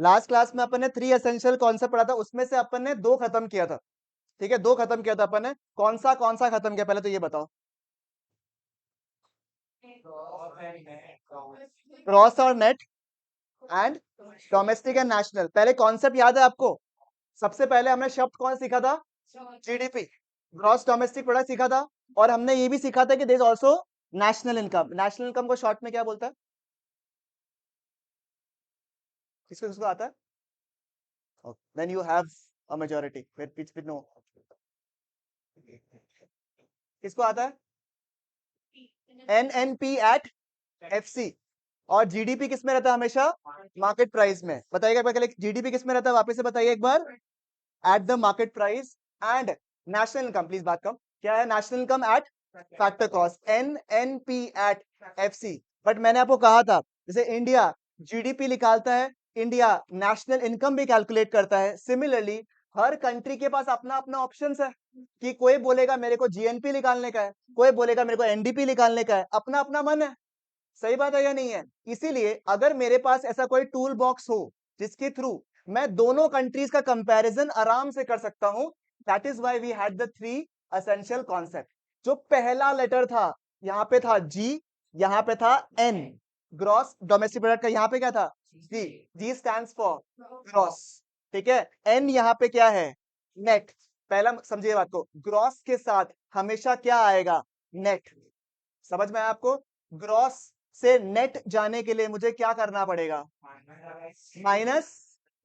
Last class में अपन ने 3 essential concept पढ़ा था, उसमें से अपन ने 2 खत्म किया था। ठीक है, 2 खत्म किया था अपन ने। कौन सा खत्म किया पहले तो ये बताओ। क्रॉस और net and domestic and national. पहले कॉन्सेप्ट याद है आपको? सबसे पहले हमने शब्द कौन सीखा था? जीडीपी, ग्रॉस डोमेस्टिक प्रोडक्ट सीखा था। और हमने ये भी सीखा था कि there is also national income. National income को शॉर्ट में क्या बोलता है? किसको किसको आता है? Then you have a majority which we know. किसको आता है? NNP at FC. और जीडीपी किस में रहता है हमेशा? मार्केट प्राइस में। बताइएगा पहले जीडीपी किस में रहता है, वापस से बताइए एक बार। At the market price. And national income, please बात कम, क्या है national income? At factor cost, NNP at FC. But मैंने आपको कहा था जैसे इंडिया जीडीपी निकालता है, इंडिया नेशनल इनकम भी कैलकुलेट करता है। सिमिलरली हर कंट्री के पास अपना अपना ऑप्शन है कि कोई बोलेगा मेरे को जीएनपी निकालने का है, कोई बोलेगा मेरे को एनडीपी निकालने का है, अपना अपना मन है। सही बात है या नहीं है? इसीलिए अगर मेरे पास ऐसा कोई टूल बॉक्स हो जिसके थ्रू मैं दोनों कंट्रीज का कंपैरिजन आराम से कर सकता हूं, that is why we had the 3 essential concept. जो पहला लेटर था यहां पे था जी, यहां पे था एन, ग्रॉस डोमेस्टिक प्रोडक्ट का यहां पे क्या था? G. G stands for gross. ठीक है, एन यहां पे क्या है? नेट। पहला समझिए बात को, ग्रॉस के साथ हमेशा क्या आएगा? नेट। समझ में आया आपको? ग्रॉस से नेट जाने के लिए मुझे क्या करना पड़ेगा? Minus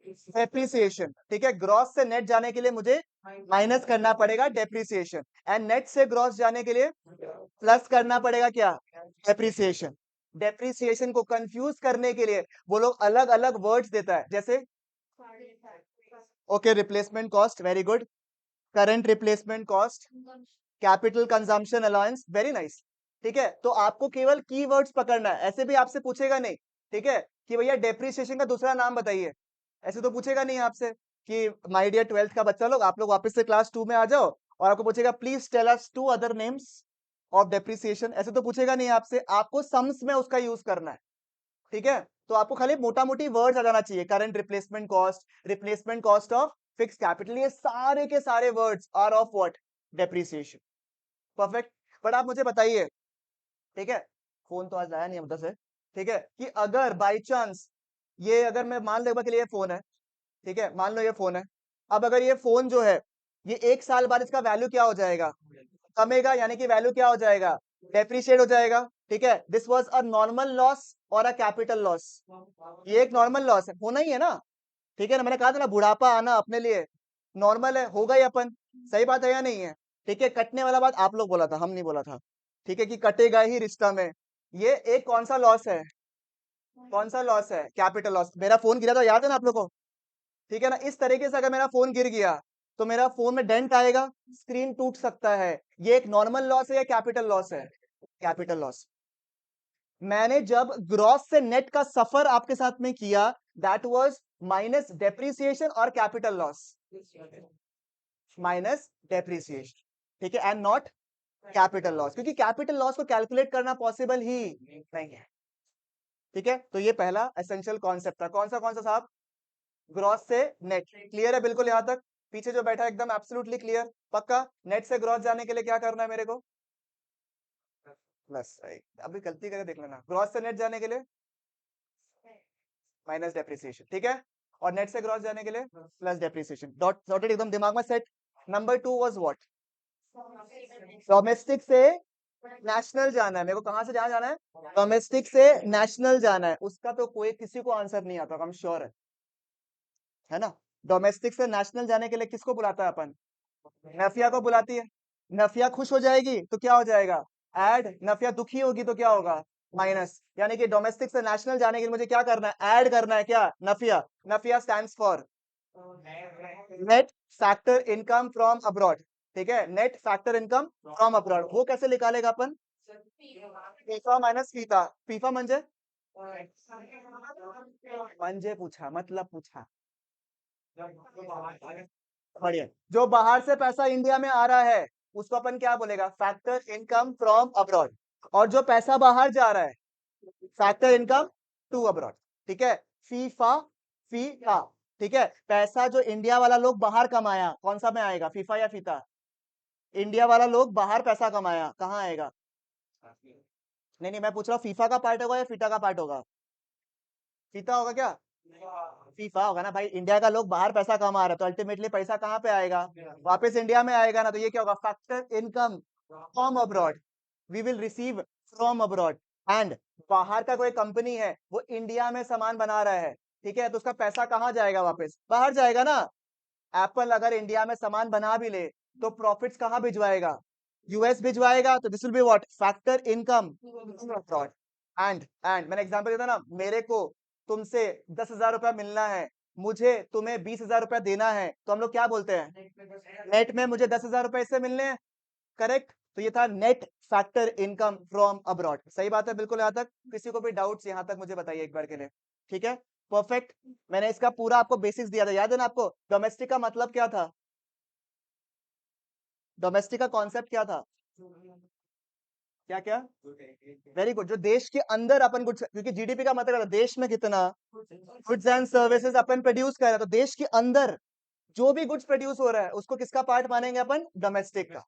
depreciation. ठीक है, ग्रॉस से नेट जाने के लिए मुझे माइनस करना पड़ेगा डेप्रिसिएशन, एंड नेट से ग्रॉस जाने के लिए प्लस करना पड़ेगा क्या? डेप्रिसिएशन। डेप्रिसिएशन को कंफ्यूज करने के लिए वो लोग अलग अलग वर्ड्स देता है, जैसे okay replacement cost, very good, current replacement cost, capital consumption allowance, very nice. ठीक है, तो आपको केवल कीवर्ड्स पकड़ना है, ऐसे भी आपसे पूछेगा नहीं। ठीक है, कि भैया डेप्रिसिएशन का दूसरा नाम बताइए, ऐसे तो पूछेगा नहीं आपसे कि माय डियर 12th का बच्चा लोग, आप लोग वापस से क्लास 2 में आ जाओ और आपको पूछेगा please tell us 2 other names of depreciation, ऐसे तो पूछेगा नहीं आपसे। आपको सम्स में उसका यूज करना है। ठीक है, तो आपको खाली मोटा मोटी वर्ड्स आ जाना चाहिए, current replacement cost of fix capital, ये सारे के सारे words are of what? Depreciation. Perfect. But आप मुझे बताइए, ठीक है, फोन तो आज आया नहीं मतलब से, ठीक है, कि अगर बाई चांस ये, अगर मैं मान लो के लिए फोन है, ठीक है, मान लो ये फोन है, अब अगर ये फोन जो है ये 1 साल बाद इसका वैल्यू क्या हो जाएगा? कमेगा, यानी कि वैल्यू क्या हो जाएगा? डेप्रिशिएट हो जाएगा। ठीक है, this was a normal loss और अ कैपिटल लॉस। ये एक नॉर्मल लॉस है, होना ही है ना? ठीक है ना, मैंने कहा था ना बुढ़ापा आना अपने लिए नॉर्मल है, होगा ही अपन। सही बात है या नहीं है? ठीक है, कटने वाला बात आप लोग बोला था, हम नहीं बोला था। ठीक है, कि कटेगा ही रिश्ता में। ये एक कौन सा लॉस है? कौन सा लॉस है? Capital loss. मेरा फोन गिरा था, याद है ना आप लोग को? ठीक है ना, इस तरीके से अगर मेरा फोन गिर गया तो मेरा फोन में डेंट आएगा, स्क्रीन टूट सकता है। ये एक नॉर्मल लॉस है या कैपिटल लॉस है? Capital loss. मैंने जब ग्रॉस से नेट का सफर आपके साथ में किया, दैट वाज माइनस डेप्रिसिएशन और कैपिटल लॉस, माइनस डेप्रिसिएशन। ठीक है, एंड नॉट कैपिटल लॉस, क्योंकि कैपिटल लॉस को कैलकुलेट करना पॉसिबल ही नहीं है। ठीक है, तो ये पहला एसेंशियल कॉन्सेप्ट था। कौन सा साहब? ग्रॉस से नेट। क्लियर है बिल्कुल यहां तक? पीछे जो बैठा है एकदम एब्सोल्युटली क्लियर? पक्का? नेट से ग्रॉस जाने के लिए क्या करना है मेरे को? Plus, right. अभी गलती करके देख लेना, ग्रॉस से नेट जाने के लिए माइनस डेप्रिसिएशन। ठीक है, और नेट से ग्रॉस जाने के लिए प्लस डेप्रिसिएशन। डॉट डॉटेड एकदम दिमाग में set. Number 2 was what? Domestic से नेशनल जाना है। मेरे को कहां से जहां जाना है? डोमेस्टिक से नेशनल जाना है। उसका तो कोई किसी को आंसर नहीं आता, हम श्योर है ना? डोमेस्टिक से नेशनल जाने के लिए किसको बुलाता है अपन? नफिया को बुलाती है। नफिया खुश हो जाएगी तो क्या हो जाएगा? ऐड। नफिया दुखी होगी तो क्या होगा? माइनस। यानी कि डोमेस्टिक से नेशनल जाने के लिए मुझे क्या करना है? ऐड करना है क्या? NFIA. NFIA stands for net factor income from abroad. ठीक है, net factor income from abroad. वो कैसे निकालेगा अपन? FIFA minus FITA. फीफा म्हणजे पूछा, मतलब पूछा। बढ़िया। जो बाहर से पैसा इंडिया में आ रहा है उसको अपन क्या बोलेगा? Factor income from abroad. और जो पैसा बाहर जा रहा है, फैक्टर इनकम टू अब्रॉड। ठीक है, फीफा फीफा, ठीक है। पैसा जो इंडिया वाला लोग बाहर कमाया, कौन सा में आएगा, फीफा या फीता? इंडिया वाला लोग बाहर पैसा कमाया, कहाँ आएगा? नहीं नहीं, मैं पूछ रहा हूँ फीफा का पार्ट होगा या फीता का पार्ट होगा? फीता होगा क्या? फीफा होगा ना भाई। इंडिया का लोग बाहर पैसा कमा रहा है तो अल्टीमेटली पैसा कहाँ पे आएगा? वापस इंडिया में आएगा ना। तो ये क्या होगा? Factor income from abroad. We will receive from abroad. And बाहर का कोई कंपनी है वो इंडिया में सामान बना रहा है, ठीक है, तो उसका पैसा कहाँ जाएगा? वापस बाहर जाएगा ना। एप्पल अगर इंडिया में सामान बना भी ले तो प्रॉफिट्स कहाँ भिजवाएगा? यूएस भिजवाएगा। तो this will be what? Factor income abroad. And मैंने एग्जांपल दिया था ना, मेरे को तुमसे 10,000 रुपया मिलना है, मुझे तुम्हें 20,000 रुपया देना है, तो हम लोग क्या बोलते हैं? नेट में मुझे 10,000 रुपए इससे मिलने हैं, करेक्ट। तो ये था net factor income from abroad. सही बात है बिल्कुल। यहां तक किसी को भी डाउट्स यहां तक मुझे बताइए एक बार के लिए। ठीक है, परफेक्ट। मैंने इसका पूरा आपको बेसिक्स दिया था, याद है ना आपको? डोमेस्टिक का मतलब क्या था? डोमेस्टिक का कॉन्सेप्ट क्या था? क्या क्या? Very good. जो देश के अंदर अपन गुड्स, क्योंकि जीडीपी का मतलब क्या था? देश में कितना goods and services upon produce कर रहे हैं, तो देश के अंदर जो भी गुड्स प्रोड्यूस हो रहा है उसको किसका पार्ट मानेंगे अपन? डोमेस्टिक का।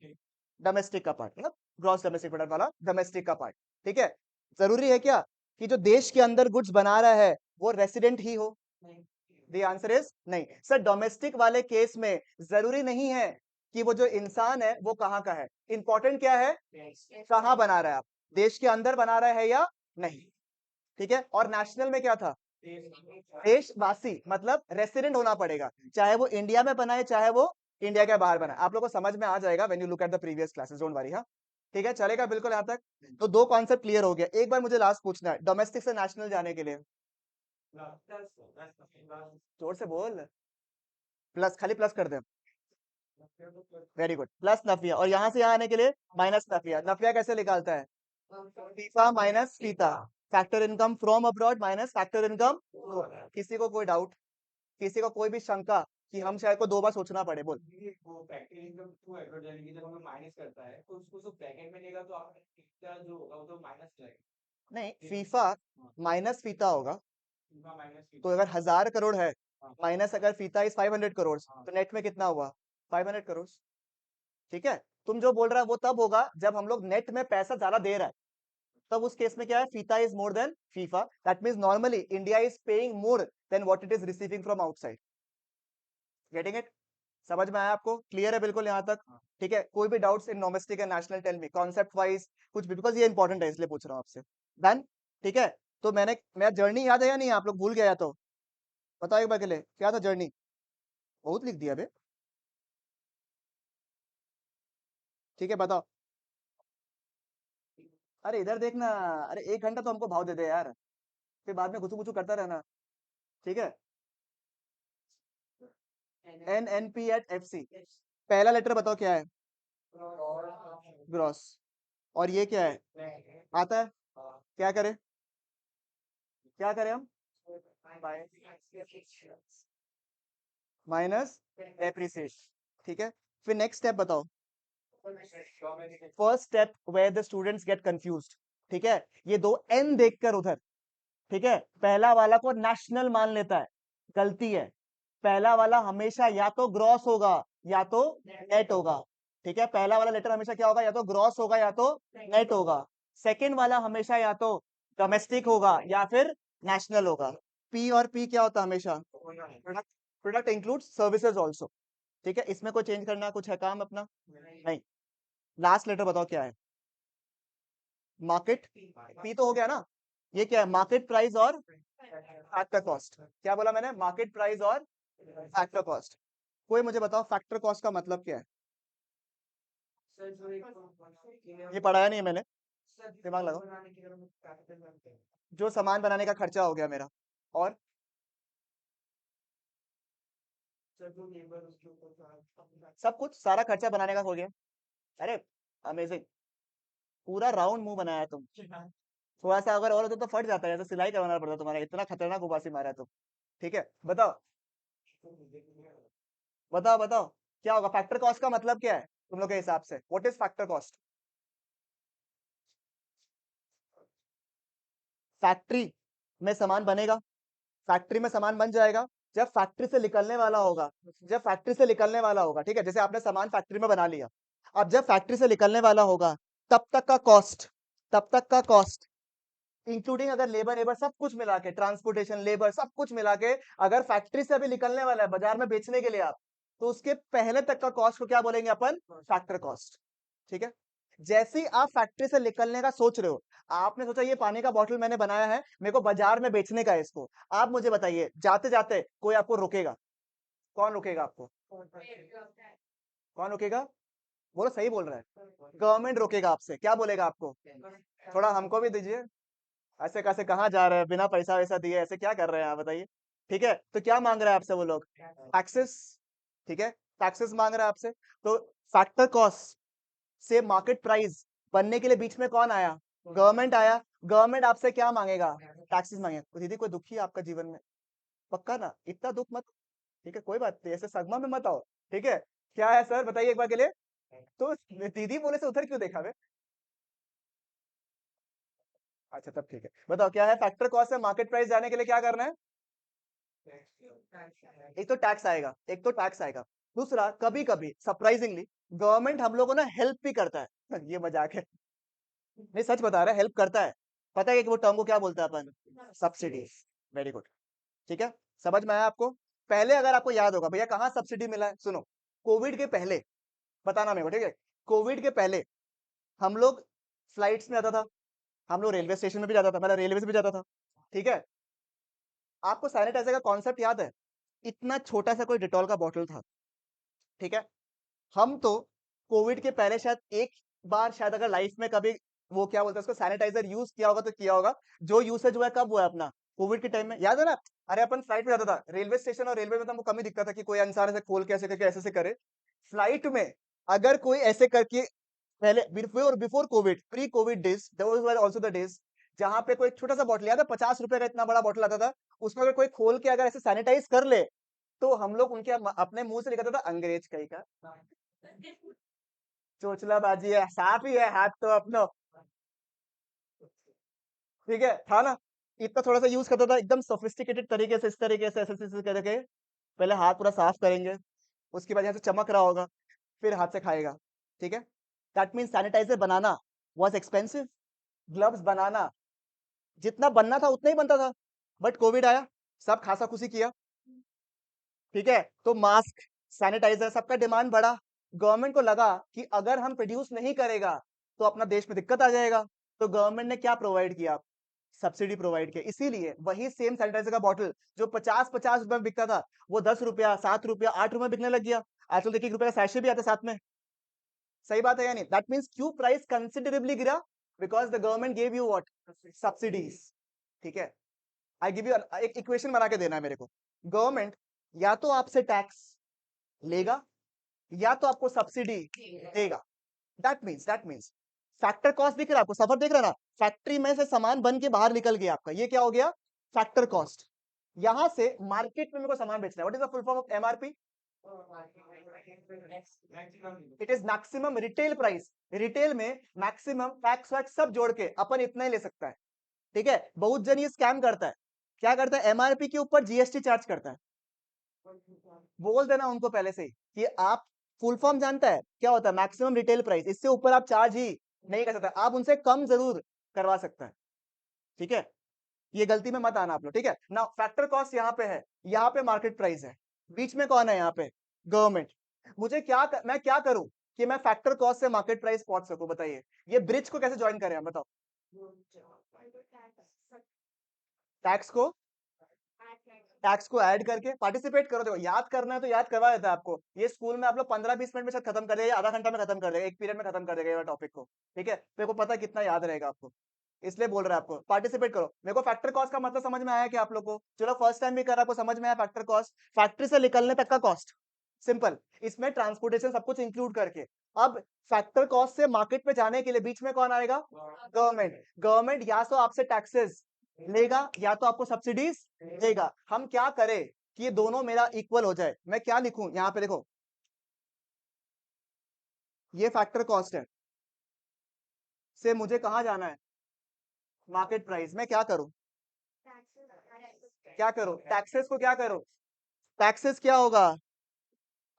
डोमेस्टिक का पार्ट मतलब ग्रॉस डोमेस्टिक प्रोडक्ट वाला डोमेस्टिक का पार्ट। ठीक है। जरूरी है क्या कि जो देश के अंदर गुड्स बना रहा है वो रेसिडेंट ही हो? द आंसर इज नहीं सर। डोमेस्टिक वाले केस में जरूरी नहीं है कि वो जो इंसान है वो कहाँ का है। इंपॉर्टेंट क्या है? कहाँ बना रहा है आप, देश के अंदर बना रहा है या नहीं। ठीक है। और नेशनल में क्या था? देशवासी, मतलब रेसिडेंट होना पड़ेगा, चाहे वो इंडिया में बनाए चाहे वो इंडिया के बाहर बनाए। आप लोगों को समझ में आ जाएगा when you look at the previous classes, don't worry. हाँ, ठीक है, चलेगा बिल्कुल यहाँ तक। तो दो कॉन्सेप्ट क्लियर हो गया। एक बार मुझे लास्ट पूछना है, डोमेस्टिक से नेशनल जाने के लिए। जोर से बोल। प्लस, खाली प्लस कर दे। Very good, plus NFIA. और यहाँ से यहाँ आने के लिए माइनस नफिया। नफिया कैसे निकालता है? फीफा माइनस फीता। Factor income from abroad minus factor income. किसी को कोई डाउट, किसी को कोई भी शंका कि हम शायद को दो बार सोचना पड़े? बोल। वो फैक्ट्री इनकम टू एड्रेस यानी कि जब हमें माइनस करता है तो उसको जो ब्रैकेट में लेगा तो आपका फीता जो होगा वो तो माइनस जाएगा। नहीं, फीफा माइनस फीता होगा। फीफा माइनस तो फीता। अगर 1,000 करोड़ है हाँ माइनस अगर फीता इज 500 करोड़, हाँ तो नेट में कितना हुआ? 500 करोड़। ठीक है। तुम जो बोल रहा है वो तब होगा जब हम लोग नेट में पैसा ज्यादा दे रहा है, तब उस केस में क्या है? फीता is more than FIFA. That means normally India is paying more than what it is receiving from outside. Getting it? समझ में आया आपको? क्लियर है बिल्कुल यहाँ तक? हाँ। ठीक है। कोई भी doubts in domestic and national? Tell me concept wise कुछ भी, बिकॉज ये इंपॉर्टेंट है इसलिए पूछ रहा हूँ आपसे। डन? ठीक है। तो मेरा जर्नी याद है या नहीं? आप लोग भूल गया तो बताओ एक बार के लिए, क्या था जर्नी? बहुत लिख दिया बे। ठीक है, बताओ। अरे इधर देखना। अरे 1 घंटा तो हमको भाव दे दे यार, फिर बाद में गुचू गुचू करता रहना। ठीक है। NNP@FC। पहला लेटर बताओ क्या है? ग्रॉस। और ये क्या है? आता है? क्या करें? क्या करें हम? Minus depreciation. ठीक है। फिर नेक्स्ट स्टेप बताओ। First step where the students get confused. ठीक है। ये दो एन देखकर उधर, ठीक है, पहला वाला को नेशनल मान लेता है, गलती है। पहला वाला हमेशा या तो ग्रॉस होगा या तो नेट होगा। ठीक है। पहला वाला लेटर हमेशा क्या होगा? या तो ग्रॉस होगा या तो नेट होगा। सेकंड वाला हमेशा या तो डोमेस्टिक होगा या फिर नेशनल होगा। पी और पी क्या होता है हमेशा? Product. Product include services also. ठीक है। इसमें कोई चेंज करना कुछ है काम अपना? नहीं। लास्ट लेटर बताओ क्या है? मार्केट। पी तो हो गया ना। ये क्या है? मार्केट प्राइस और फैक्टर कॉस्ट। क्या बोला मैंने? मार्केट प्राइस और फैक्टर कॉस्ट। कोई मुझे बताओ फैक्टर कॉस्ट का मतलब क्या है? ये पढ़ाया नहीं है मैंने, दिमाग लगाओ। जो सामान बनाने का खर्चा हो गया मेरा, और सब कुछ सारा खर्चा बनाने का हो गया। अरे अमेजिंग, पूरा राउंड मुंह बनाया तुम। थोड़ा सा अगर और होता तो फट जाता है, जैसे सिलाई करवाना पड़ता तुम्हारा, इतना खतरनाक उबासी मारा है तुम। ठीक है, बताओ। बताओ बताओ, क्या होगा? फैक्टर कॉस्ट का मतलब क्या है तुम लोग के हिसाब से? What is factor cost? Factory में सामान बनेगा, फैक्ट्री में सामान बन जाएगा, जब फैक्ट्री से निकलने वाला होगा, जब फैक्ट्री से निकलने वाला होगा, ठीक है, जैसे आपने सामान फैक्ट्री में बना लिया, अब जब फैक्ट्री से निकलने वाला होगा, तब तक का कॉस्ट, तब तक का कॉस्ट इंक्लूडिंग अगर लेबर लेबर सब कुछ मिला के, ट्रांसपोर्टेशन लेबर सब कुछ मिला के, अगर फैक्ट्री से अभी निकलने वाला है बाजार में बेचने के लिए आप, तो उसके पहले तक का कॉस्ट को क्या बोलेंगे अपन? Factor cost. ठीक है, जैसे ही आप फैक्ट्री से निकलने का सोच रहे हो, आपने सोचा ये पानी का बॉटल मैंने बनाया है, मेरे को बाजार में बेचने का है इसको, आप मुझे बताइए जाते जाते कोई आपको रोकेगा? कौन रोकेगा आपको? कौन रोकेगा? बोलो, सही बोल रहा है, गवर्नमेंट रोकेगा आपसे, क्या बोलेगा आपको? थोड़ा हमको भी दीजिए, ऐसे कैसे कहाँ जा रहे हैं बिना पैसा वैसा दिए, ऐसे क्या कर रहे हैं आप बताइए? ठीक है, तो क्या मांग रहे हैं आपसे वो लोग? टैक्सेस। ठीक है, टैक्सेस मांग रहे हैं आपसे। तो फैक्टर कॉस्ट से मार्केट प्राइस बनने के लिए बीच में कौन आया? गवर्नमेंट आया। गवर्नमेंट आपसे क्या मांगेगा? टैक्सेस मांगेगा। तो दीदी कोई दुखी है आपका जीवन में? पक्का ना? इतना दुख मत, ठीक है, कोई बात नहीं, ऐसे सदमा में मत आओ। ठीक है, क्या है सर बताइए एक बार के लिए। तो दीदी बोले से उधर क्यों देखा बे? अच्छा तब ठीक है, बताओ क्या है फैक्टर कॉस्ट से मार्केट प्राइस जाने के लिए क्या करना है? एक तो टैक्स आएगा, एक तो टैक्स आएगा। दूसरा, कभी कभी सरप्राइजिंगली गवर्नमेंट हम लोगों को ना हेल्प भी करता है। ये मजाक है, नहीं सच बता रहा है, हेल्प करता है। पता है कि वो टर्म को क्या बोलते हैं अपन? सब्सिडी। Very good. ठीक है, समझ में आया आपको? पहले अगर आपको याद होगा भैया कहाँ सब्सिडी मिला है, सुनो, कोविड के पहले, बताना मेरे को, ठीक है, कोविड के पहले हम लोग फ्लाइट्स में आता था, हम लोग रेलवे स्टेशन में भी जाता था, मतलब रेलवे से भी जाता था। ठीक है, आपको सैनिटाइजर का कॉन्सेप्ट याद है? इतना छोटा सा कोई डिटॉल का बॉटल था। ठीक है, हम तो कोविड के पहले शायद एक बार, शायद अगर लाइफ में कभी वो क्या बोलते हैं उसको, सैनिटाइजर यूज किया होगा तो किया होगा। जो यूसेज हुआ है कब हुआ है अपना? कोविड के टाइम में, याद है ना? अरे अपन फ्लाइट में जाता था, रेलवे स्टेशन और रेलवे में तो हमको कम ही दिखता था कि कोई इंसान ऐसे खोल के ऐसे करके ऐसे से करे। फ्लाइट में अगर कोई ऐसे करके, पहले before before Covid, pre Covid days, those were also the days, जहां पे कोई छोटा सा बॉटल, याद है 50 रुपए का इतना बड़ा बॉटल आता था, उसमें अगर कोई खोल के अगर ऐसे सैनिटाइज कर ले, तो हम लोग उनके अपने मुंह से निकलता था अंग्रेज कहीं का चोचलाबाजी है, साफ ही है हाथ तो अपना। ठीक है, था ना? इतना थोड़ा सा यूज करता था, एकदम सोफिस्टिकेटेड तरीके से, इस तरीके से ऐसे करके पहले हाथ पूरा साफ करेंगे, उसके बाद यहाँ से चमक रहा होगा, फिर हाथ से खाएगा। ठीक है, दैट मीन सैनिटाइजर बनाना वॉज एक्सपेंसिव, ग्लव्स बनाना जितना बनना था उतना ही बनता था, बट कोविड आया, सब खासा खुशी किया। ठीक है, तो मास्क, सैनिटाइजर, सबका डिमांड बढ़ा। गवर्नमेंट को लगा कि अगर हम प्रोड्यूस नहीं करेगा तो अपना देश में दिक्कत आ जाएगा, तो गवर्नमेंट ने क्या प्रोवाइड किया? सब्सिडी प्रोवाइड किया। इसीलिए वही सेम सैनिटाइजर का बॉटल जो 50-50 रुपए में बिकता था, वो 10 रुपया, 7 रुपया, 8 रुपए बिकने लग गया। आजकल देखिए 1 रुपए का सैशे भी आता है साथ में। सही बात है या नहीं? दैट मीन्स क्यों प्राइस कंसिडरेबली गिरा? Because the government gave you what? Subsidies. ठीक है, आई गिव यू एक इक्वेशन बना के देना है मेरे को। गवर्नमेंट या तो आपसे टैक्स लेगा, या तो आपको सब्सिडी देगा। दैट मीन्स फैक्टर कॉस्ट दिख रहा है आपको, सफर देख रहा है ना? फैक्ट्री में से सामान बन के बाहर निकल गया आपका, ये क्या हो गया? Factor cost. यहां से मार्केट में मेरे को सामान बेचना है, what is the full form of MRP? It is maximum retail price. Retail में मैक्सिमम टैक्स वैक्स सब जोड़ के अपन इतना ही ले सकता है। ठीक है, बहुत जन ये स्कैम करता है, क्या करता है? एमआरपी के ऊपर जीएसटी चार्ज करता है। बोल देना उनको पहले से ही कि आप, फुल फॉर्म जानता है क्या होता है? मैक्सिमम रिटेल प्राइस, इससे ऊपर आप चार्ज ही नहीं कर सकता, आप उनसे कम जरूर करवा सकता है। ठीक है, ये गलती में मत आना आप लोग। ठीक है ना, फैक्टर कॉस्ट यहाँ पे है, यहाँ पे मार्केट प्राइस है, बीच में कौन है यहाँ पे? गवर्नमेंट। मुझे मैं क्या करूं कि मैं फैक्टर कॉस्ट से मार्केट प्राइस पहुंच सकूं? बताइए, ये ब्रिज को कैसे ज्वाइन करें हम, बताओ। टैक्स को, टैक्स को ऐड करके पार्टिसिपेट करो। देखो, याद करना है तो याद करवा देता है आपको, ये स्कूल में आप लोग 15-20 मिनट में शायद खत्म कर देगा, आधा घंटा में खत्म कर देगा, एक पीरियड में खत्म कर देगा ये टॉपिक को। ठीक है, मेरे को पता है कितना याद रहेगा आपको, इसलिए बोल रहा है आपको पार्टिसिपेट करो। मेरे को फैक्टर कॉस्ट का मतलब समझ में आया कि आप लोग को? चलो फर्स्ट टाइम भी कर रहा, आपको समझ में आया फैक्टर कॉस्ट, फैक्ट्री से निकलने तक का कॉस्ट, सिंपल, इसमें ट्रांसपोर्टेशन सब कुछ इंक्लूड करके। अब फैक्टर कॉस्ट से मार्केट पे जाने के लिए बीच में कौन आएगा? गवर्नमेंट। गवर्नमेंट या तो आपसे टैक्सेस लेगा, या तो आपको सब्सिडीज देगा। हम क्या करें कि ये दोनों मेरा इक्वल हो जाए? मैं क्या लिखूं यहाँ पे, देखो, ये फैक्टर कॉस्ट है, से मुझे कहाँ जाना है? Market price. मैं क्या करूं? क्या करो, टैक्सेस को क्या करो, टैक्सेस क्या होगा,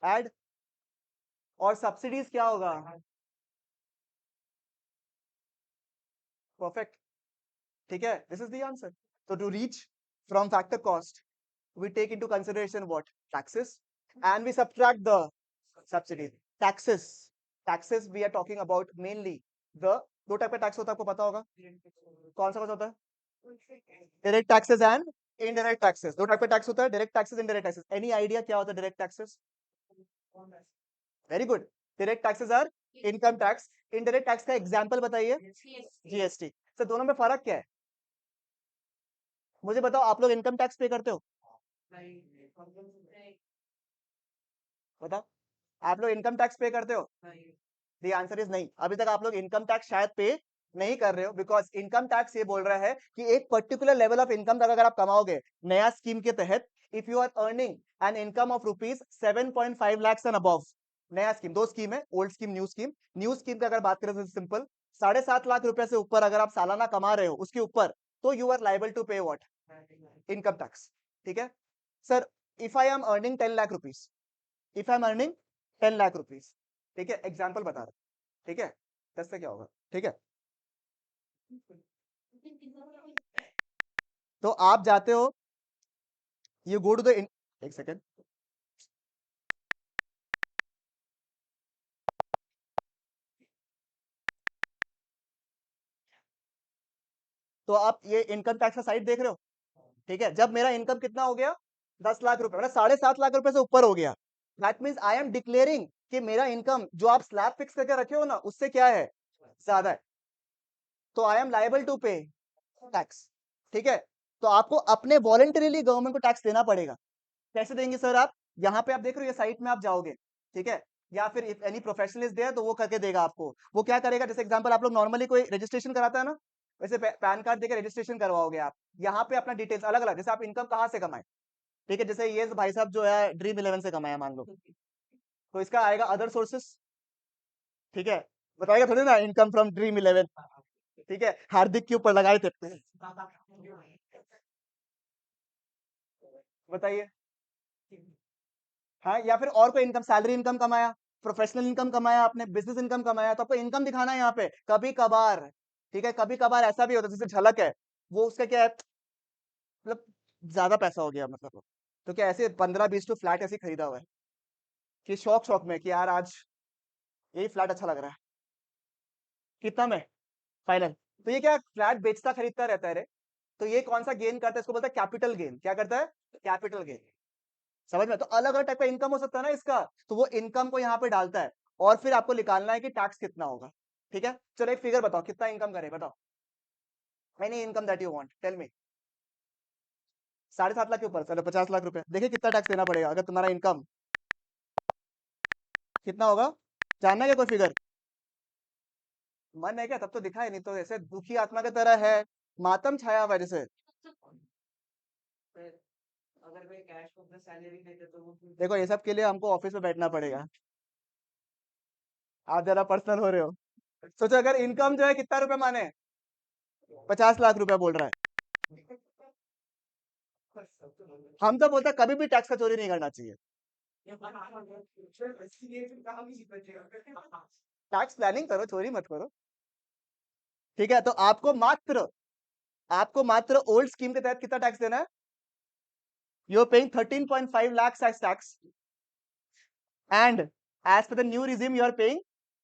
ऐड, और सब्सिडीज क्या होगा, परफेक्ट, ठीक है, दिस इज द आंसर. तो to reach from factor cost we take into consideration what, taxes, and we subtract the subsidies. Taxes we are talking about mainly the, दो type का tax होता है आपको पता होगा, कौन सा होता है, direct taxes and indirect taxes. दो टाइप का टैक्स होता है, direct taxes, indirect taxes. Any idea क्या होता है direct taxes? Very good, direct taxes are income tax. Indirect tax का एग्जांपल बताइए, जीएसटी. सर दोनों में फर्क क्या है, मुझे बताओ. आप लोग इनकम टैक्स पे करते हो, बताओ, आप लोग इनकम टैक्स पे करते हो? द आंसर इज नहीं. अभी तक आप लोग इनकम टैक्स शायद पे नहीं कर रहे हो, बिकॉज इनकम टैक्स ये बोल रहा है कि एक पर्टिकुलर लेवल ऑफ इनकम तक अगर आप कमाओगे नया स्कीम के तहत, if you are earning an income of rupees 7.5 lakhs and above, नया स्कीम, दो स्कीम है, old scheme, new scheme. New scheme की अगर बात करें तो सिंपल, 7.5 लाख रुपए से ऊपर अगर आप सालाना कमा रहे हो उसके ऊपर, तो यू आर लाइबल टू पे व्हाट, इनकम टैक्स. ठीक है sir, if I am earning 10 lakh rupees, if I am earning 10 lakh rupees, ठीक है, एग्जाम्पल बता रहा, ठीक है, 10 से क्या होगा, ठीक है. तो आप जाते हो, यू गो टू द, एक सेकेंड, तो आप ये इनकम टैक्स का साइट देख रहे हो, ठीक है. जब मेरा इनकम कितना हो गया, 10 लाख रुपए, मतलब 7.5 लाख रुपए से ऊपर हो गया, that means I am declaring कि मेरा इनकम जो आप स्लैब फिक्स करके रखे हो ना, उससे क्या है, ज्यादा है. तो आई एम लाइबल टू पे टैक्स. ठीक है, तो आपको अपने वॉलंटरीली गवर्नमेंट को टैक्स देना पड़ेगा. कैसे देंगे सर आप, यहाँ पे आप देख रहे हो, ये साइट में आप जाओगे, ठीक है, या फिर if any professional is there तो वो करके देगा आपको. वो क्या करेगा, जैसे एग्जांपल आप लोग नॉर्मली कोई रजिस्ट्रेशन कराता है ना, वैसे पैन कार्ड देकर रजिस्ट्रेशन करवाओगे आप. यहाँ पे अपना डिटेल्स अलग अलग, जैसे आप इनकम कहाँ से कमाए, ठीक है, जैसे ये भाई साहब जो है ड्रीम 11 से कमाया मान लो, तो इसका आएगा अदर सोर्सेस, ठीक है, बताएगा थोड़ी ना इनकम फ्रॉम ड्रीम 11, ठीक है, हार्दिक के ऊपर लगाए थे, बताइए. हाँ, या फिर और कोई इनकम, सैलरी इनकम कमाया, प्रोफेशनल इनकम कमाया, आपने बिजनेस इनकम कमाया, तो आपको इनकम दिखाना है यहाँ पे. कभी कभार, ठीक है, कभी कभार ऐसा भी होता है, जैसे झलक है, वो उसका क्या है, मतलब ज्यादा पैसा हो गया मतलब वो. तो क्या ऐसे 15-20 तो फ्लैट ऐसे ही खरीदा हुआ है कि शौक शौक में कि यार आज यही फ्लैट अच्छा लग रहा है, कितना में फाइनल. तो ये क्या फ्लैट बेचता खरीदता रहता है रे. तो ये कौन सा गेन करता है, इसको बोलता है कैपिटल गेन. क्या करता है, कैपिटल गेन. समझ में, तो अलग अलग टाइप का इनकम हो सकता है ना इसका, तो वो इनकम को यहाँ पे डालता है, और फिर आपको निकालना है कि टैक्स कितना होगा. ठीक है, चलो एक फिगर बताओ, कितना इनकम करे, बताओ, any income that you want, tell me. 7.5 lakh के ऊपर, चलो 50 लाख रुपए, देखिए कितना टैक्स देना पड़ेगा अगर तुम्हारा इनकम कितना होगा, जानना है क्या कोई फिगर, मन है क्या, तब तो दिखाई नहीं, तो ऐसे दुखी आत्मा की तरह है, मातम छाया हुआ है जैसे. अगर कोई कैश को अपना सैलरी देते तो वो देखो ये सब के लिए हमको ऑफिस में बैठना पड़ेगा, आप ज्यादा पर्सनल हो रहे हो. सोचो अगर इनकम जो है कितना रुपए माने, 50 लाख रुपए बोल रहा है, हम तो बोलते हैं कभी भी टैक्स का चोरी नहीं करना चाहिए. टैक्स प्लानिंग करो, चोरी मत करो. ठीक है, तो आपको मात्र ओल्ड स्कीम के तहत कितना टैक्स देना है, you are paying 13.5 lakhs as tax, and as per the new regime you are paying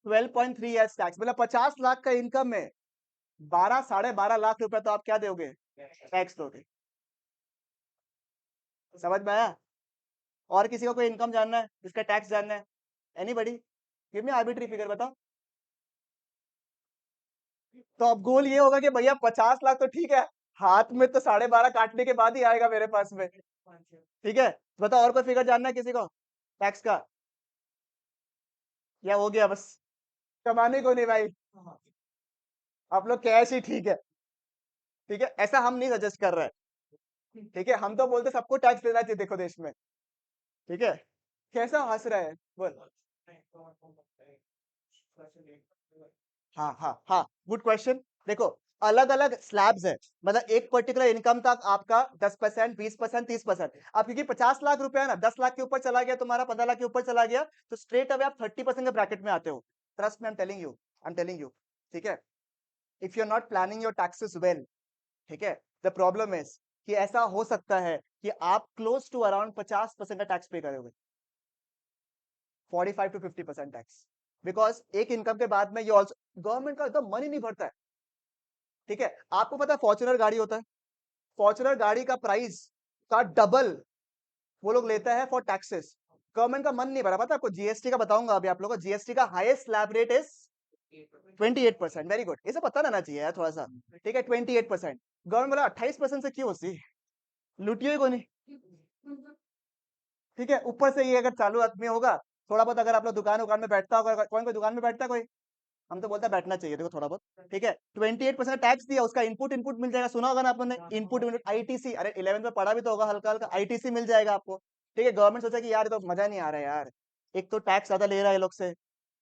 12.3 as tax. मतलब 50 लाख का इनकम में 12-12.5 लाख रुपए तो आप क्या दोगे, टैक्स दोगे. समझ में आया. और किसी को कोई इनकम जानना है, इसका टैक्स जानना है, anybody, give me arbitrary figure, बताओ. तो अब गोल ये होगा कि भैया 50 लाख तो ठीक है, हाथ में तो 12.5 काटने के बाद ही आएगा मेरे पास में. ठीक है, बताओ और कोई फिगर जानना है किसी को टैक्स का, या हो गया बस, कमाने को नहीं भाई, आप लोग कैश ही ठीक है. ठीक है, ऐसा हम नहीं सजेस्ट कर रहे हैं, ठीक है, हम तो बोलते सबको टैक्स देना चाहिए देखो देश में. ठीक है, कैसा हंस रहा है बोल. हाँ हाँ हाँ, गुड क्वेश्चन. देखो अलग अलग स्लैब्स है, मतलब एक पर्टिकुलर इनकम तक आपका 10%, 20%, 30%। अब क्योंकि 50 लाख रुपया है ना, 10 लाख के ऊपर चला गया तुम्हारा, 15 लाख के ऊपर चला गया, तो स्ट्रेट अवे आप 30% के ब्रैकेट में आते हो। ट्रस्ट में, आई एम टेलिंग यू, ठीक है। If you are not planning your taxes well, ठीक है, द प्रॉब्लम इज कि ऐसा हो सकता है कि आप क्लोज टू अराउंड 50% का टैक्स पे करोगे, 45 to 50% टैक्स, बिकॉज एक इनकम के बाद में ये ऑल्सो गवर्नमेंट का एकदम मनी नहीं भरता है, ठीक है। आपको पता है फॉर्च्यूनर गाड़ी होता है, फॉर्च्यूनर गाड़ी का प्राइस का डबल वो लोग लेता है फॉर टैक्सेस। गवर्नमेंट का मन नहीं भरा, पता है आपको। जीएसटी का बताऊंगा अभी आप लोगों को, जीएसटी का highest slab rate is 28%। Very good, इसे पता रहना चाहिए यार थोड़ा सा, ठीक है। 28%, गवर्नमेंट बोला 28% से क्यों होती, लुटियो को नहीं, ठीक है। ऊपर से ये अगर चालू आदमी होगा, थोड़ा बहुत अगर आप लोग दुकान में बैठता होगा, कोई दुकान में बैठता है कोई, हम तो बोलते हैं बैठना चाहिए, देखो थोड़ा बहुत, ठीक है। 28% टैक्स दिया, उसका इनपुट मिल जाएगा, सुना होगा ना आपने, इनपुट आईटीसी, अरे 11th में पढ़ा भी तो होगा हल्का हल्का, आईटीसी मिल जाएगा आपको, ठीक है। गवर्नमेंट सोचा कि यार ये तो मजा नहीं आ रहा है यार, एक तो टैक्स ज्यादा ले रहा है ये लोग से,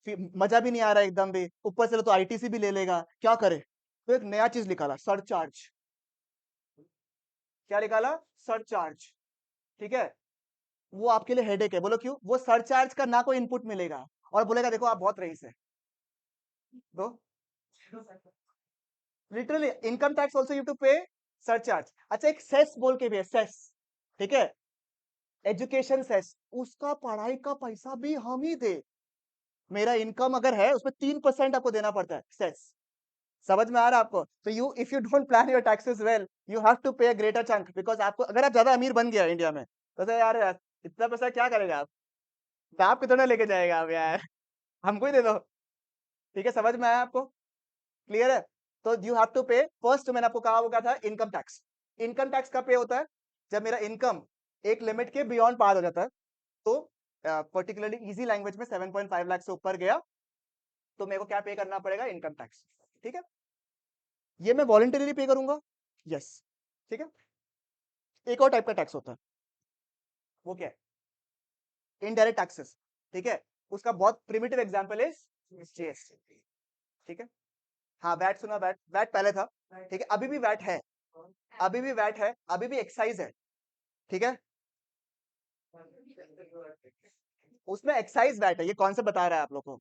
फिर मजा भी नहीं आ रहा है एकदम भी, ऊपर से तो आईटीसी भी ले लेगा, क्या करे, तो एक नया चीज निकाला, सरचार्ज। क्या निकाला, सरचार्ज, ठीक है। वो आपके लिए हेडेक है, बोलो क्यों, वो सरचार्ज का ना कोई इनपुट मिलेगा, और बोलेगा देखो आप बहुत रईस है, तो literally income tax also you to pay surcharge. अच्छा, एक सेस बोल के भी है, सेस, ठीक है, एजुकेशन सेस, उसका पढ़ाई का पैसा भी हम ही दे। मेरा इनकम अगर है उसमें 3% आपको देना पड़ता है सेस। समझ में आ रहा है आपको, तो you if you don't plan your taxes well, you have to pay a greater chunk, because आपको अगर आप ज्यादा अमीर बन गया इंडिया में, तो यार इतना पैसा क्या करेगा आप, बाप कितना लेके जाएगा आप यार, हमको ही दे दो, ठीक है। समझ में आया आपको, क्लियर है। तो यू हैव टू पे फर्स्ट, मैंने आपको कहा वो क्या था, इनकम टैक्स। इनकम टैक्स कब पे होता है, जब मेरा इनकम एक लिमिट के बियॉन्ड पार हो जाता है, तो पर्टिकुलरली इजी लैंग्वेज में 7.5 लाख से ऊपर गया, तो मेरे को क्या पे करना पड़ेगा, इनकम टैक्स, ठीक है। ये मैं वॉलंटरीली पे करूंगा, यस, ठीक है। एक और टाइप का टैक्स होता है, वो क्या है, इनडायरेक्ट टैक्सेस, ठीक है। उसका बहुत प्रिमिटिव एग्जांपल इज जीएसटी, ठीक है। हाँ, वैट सुना, वैट, वैट पहले था, ठीक है, अभी भी वैट है, अभी भी वैट है, अभी भी एक्साइज है, ठीक है। उसमें एक्साइज वैट है, ये कौन सा बता रहा है आप लोग को,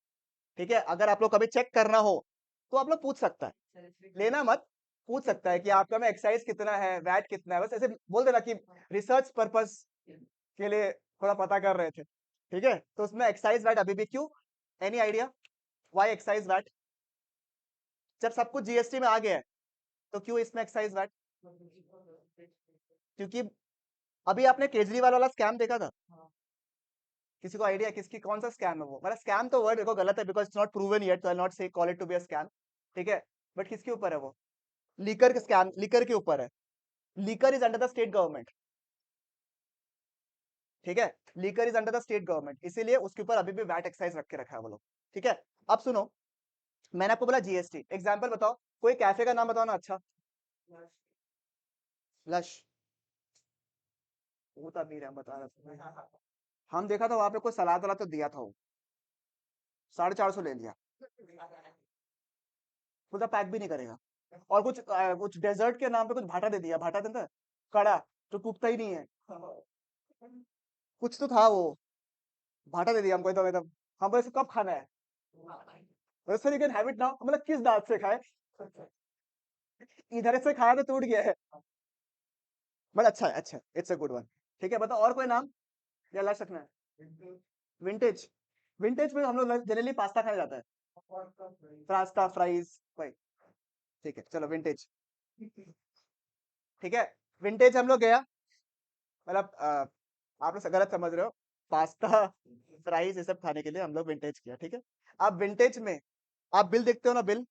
ठीक है। अगर आप लोग कभी चेक करना हो तो आप लोग पूछ सकता है, लेना मत, पूछ सकता है कि आपका में एक्साइज कितना है, वैट कितना है, बस ऐसे बोल देना कि रिसर्च पर्पस के लिए थोड़ा पता कर रहे थे, ठीक है। तो उसमें एक्साइज वैट अभी भी क्यों, any idea why excise VAT, जब सब कुछ जीएसटी में आ गया है, तो क्यों इसमें एक्साइज वैट, क्योंकि अभी आपने केजरीवाल वाला स्कैम देखा था, किसी को आइडिया किसकी, कौन सा स्कैम है वो, मतलब स्कैम तो वर्ड देखो गलत है, because it's not proven yet, तो I not say call it to be a scam, ठीक है। बट किसके ऊपर है वो, लीकर के स्कैम, लीकर के ऊपर है, liquor is under the state government, ठीक है। Liquor is under the state government, इसीलिए उसके ऊपर अभी भी वैट एक्साइज रख के रखा है वो लोग, ठीक है। अब सुनो, मैंने आपको बोला जीएसटी, एग्जाम्पल बताओ, कोई कैफे का नाम बताओ ना, अच्छा, लश, वो तो अमीर है, बता रहा था, हम देखा था वहां पे कोई सलाद वलाद तो दिया था वो, 450 ले लिया, खुदा पैक भी नहीं करेगा, और कुछ डेजर्ट के नाम पे कुछ भाटा दे दिया, भाटा देता है, कड़ा, जो टूटता ही नहीं है, कुछ तो था वो, भाटा दे दिया हमको, तो मतलब हम बोले कब खाना है, sir you can have it now, मतलब किस दांत से खाए, इधर से खाया तो टूट गया है, बट अच्छा है, अच्छा, इट्स अ गुड वन, ठीक है। बताओ और कोई नाम, या ला सकना है, विंटेज, विंटेज में हम लोग जनरली पास्ता खाया जाता है, पास्ता फ्राइज भाई, ठीक है, चलो विंटेज, ठीक है। विंटेज हम लोग गया, मतलब आप लोग गलत समझ रहे हो, पास्ता फ्राइज ये सब खाने के लिए हम लोग विंटेज किया, ठीक है। अब विंटेज में आप बिल देखते हो ना, बिल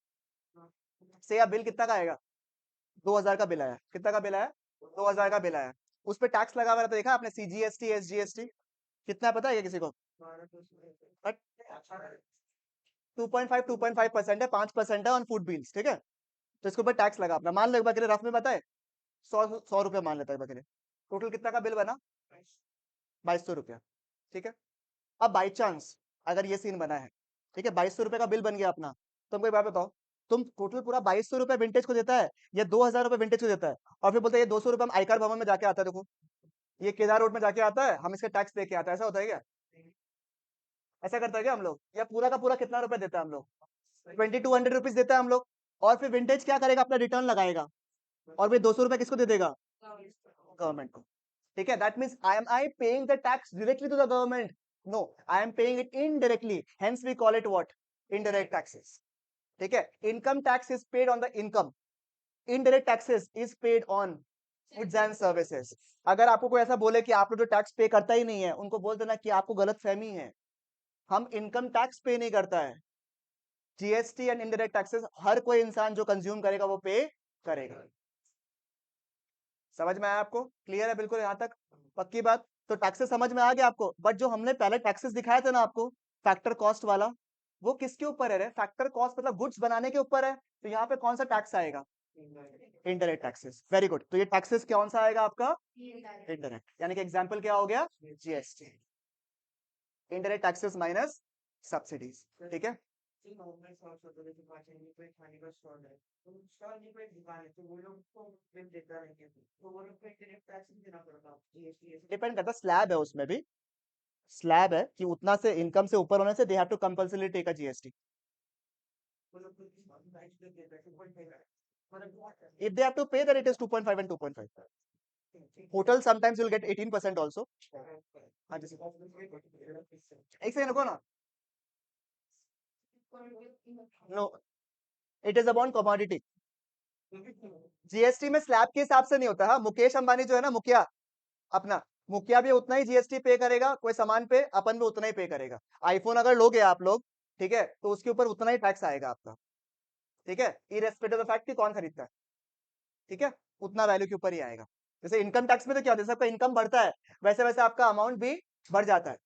से आप बिल कितना का आएगा, 2000 का बिल आया, कितना का बिल आया, 2000 का बिल आया, उस पर टैक्स लगा हुआ रहता, देखा आपने, सीजीएसटी, एसजीएसटी, कितना पता है क्या किसी को, बट 2.5% है, 5% है ऑन फूड बिल्स, ठीक है। तो इसके ऊपर टैक्स लगा अपना, मान लो एक बार के लिए रफ में बताए, 100 रुपया मान लेता है एक बार के लिए, टोटल कितना का बिल बना, 2200 रुपया, ठीक है। अब बाई चांस अगर ये सीन बना है, ठीक है, 2200 रुपये का बिल बन गया अपना, तो हमको एक बात बताओ, तुम टोटल पूरा 2200 रुपए विंटेज को देता है या 2000 रुपए विंटेज को देता है, और फिर बोलता है ये 200 रुपए हम आयकर भवन में जाके आता है, देखो ये केदार रोड में जाके आता है, हम इसका टैक्स दे के आता है, ऐसा होता है क्या? ऐसा करता है क्या हम लोग? या पूरा का पूरा कितना रुपए देता है हम लोग? 2200 रुपीज देता है हम लोग, और फिर विंटेज क्या करेगा? अपना रिटर्न लगाएगा, और फिर 200 रुपए किसको दे देगा? गवर्नमेंट को। ठीक है, that means I paying the tax directly to the government? No, I am paying it indirectly, hence we call it what? Indirect taxes. ठीक है, income tax is paid on the income, indirect taxes is paid on goods and services. अगर आपको कोई ऐसा बोले कि आप लोग जो टैक्स पे करता ही नहीं है, उनको बोल देना कि आपको गलत फहमी है, हम इनकम टैक्स पे नहीं करता है। जीएसटी एंड इनडायरेक्ट टैक्सेस हर कोई इंसान जो कंज्यूम करेगा वो पे करेगा। समझ में आया आपको? क्लियर है बिल्कुल यहाँ तक? पक्की बात? तो टैक्सेस समझ में आ गया आपको, बट जो हमने पहले टैक्सेस दिखाया था ना आपको, फैक्टर कॉस्ट वाला, वो किसके ऊपर है रे? फैक्टर कॉस्ट मतलब गुड्स बनाने के ऊपर है, तो यहाँ पे कौन सा टैक्स आएगा? Indirect taxes. वेरी गुड, तो ये टैक्सेस कौन सा आएगा आपका? इनडायरेक्ट, यानी कि एग्जाम्पल क्या हो गया? GST. Indirect taxes minus subsidies. ठीक है, गवर्नमेंट शॉप्स होते हैं, जैसे कोई खाने का स्टॉल है, तो स्टॉल नहीं कोई दुकान है, तो वो लोग को बिल देता रहेंगे, तो वो लोग को इंटरनेट टैक्स भी देना पड़ता है, जीएसटी ऐसे। डिपेंड करता, स्लैब है उसमें भी, स्लैब है कि उतना से इनकम से ऊपर होने से they have to compulsory take a GST. वो लोग को किस बात में टैक्स देते हैं, तो कोई पेगा, मतलब If they have to pay, then it is 2.5 and 2.5. Hotel sometimes you'll get 18% also. हाँ जी sir. एक सेकंड रुको ना. No, it is upon commodity. GST में स्लैब के हिसाब से नहीं होता। हाँ, मुकेश अंबानी जो है ना, मुखिया अपना, मुखिया भी उतना ही जीएसटी पे करेगा, कोई सामान पे अपन भी उतना ही पे करेगा। आईफोन अगर लोगे आप लोग, ठीक है, तो उसके ऊपर उतना ही टैक्स आएगा आपका। ठीक है, इरेस्पेक्टिव ऑफ द फैक्ट कि कौन खरीदता है। ठीक है, उतना वैल्यू के ऊपर ही आएगा। जैसे इनकम टैक्स में तो क्या होता है, सबका इनकम बढ़ता है, वैसे वैसे आपका अमाउंट भी बढ़ जाता है,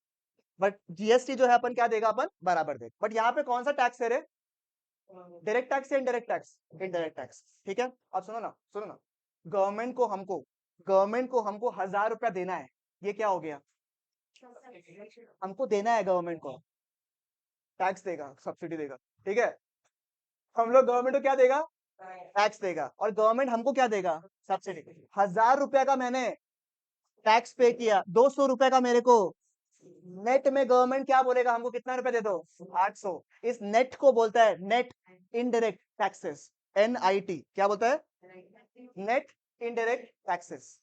बट जीएसटी जो है अपन क्या देगा? अपन बराबर देगा। बट यहाँ पे कौन सा टैक्स है रे? डायरेक्ट टैक्स या इनडायरेक्ट टैक्स? Indirect tax. ठीक है, अब सुनो ना, सुनो ना, गवर्नमेंट को हमको 1000 रुपया देना है, ये क्या हो गया? हमको देना है, गवर्नमेंट को टैक्स देगा, सब्सिडी देगा। ठीक है, हम लोग गवर्नमेंट को क्या देगा? टैक्स देगा, और गवर्नमेंट हमको क्या देगा? सब्सिडी। 1000 रुपया का मैंने टैक्स पे किया, 200 रुपए का मेरे को नेट में गवर्नमेंट क्या बोलेगा? हमको कितना रुपए दे दो? 800। इस नेट को बोलता है नेट इनडायरेक्ट टैक्सेस, NIT। क्या बोलता है? Net indirect taxes.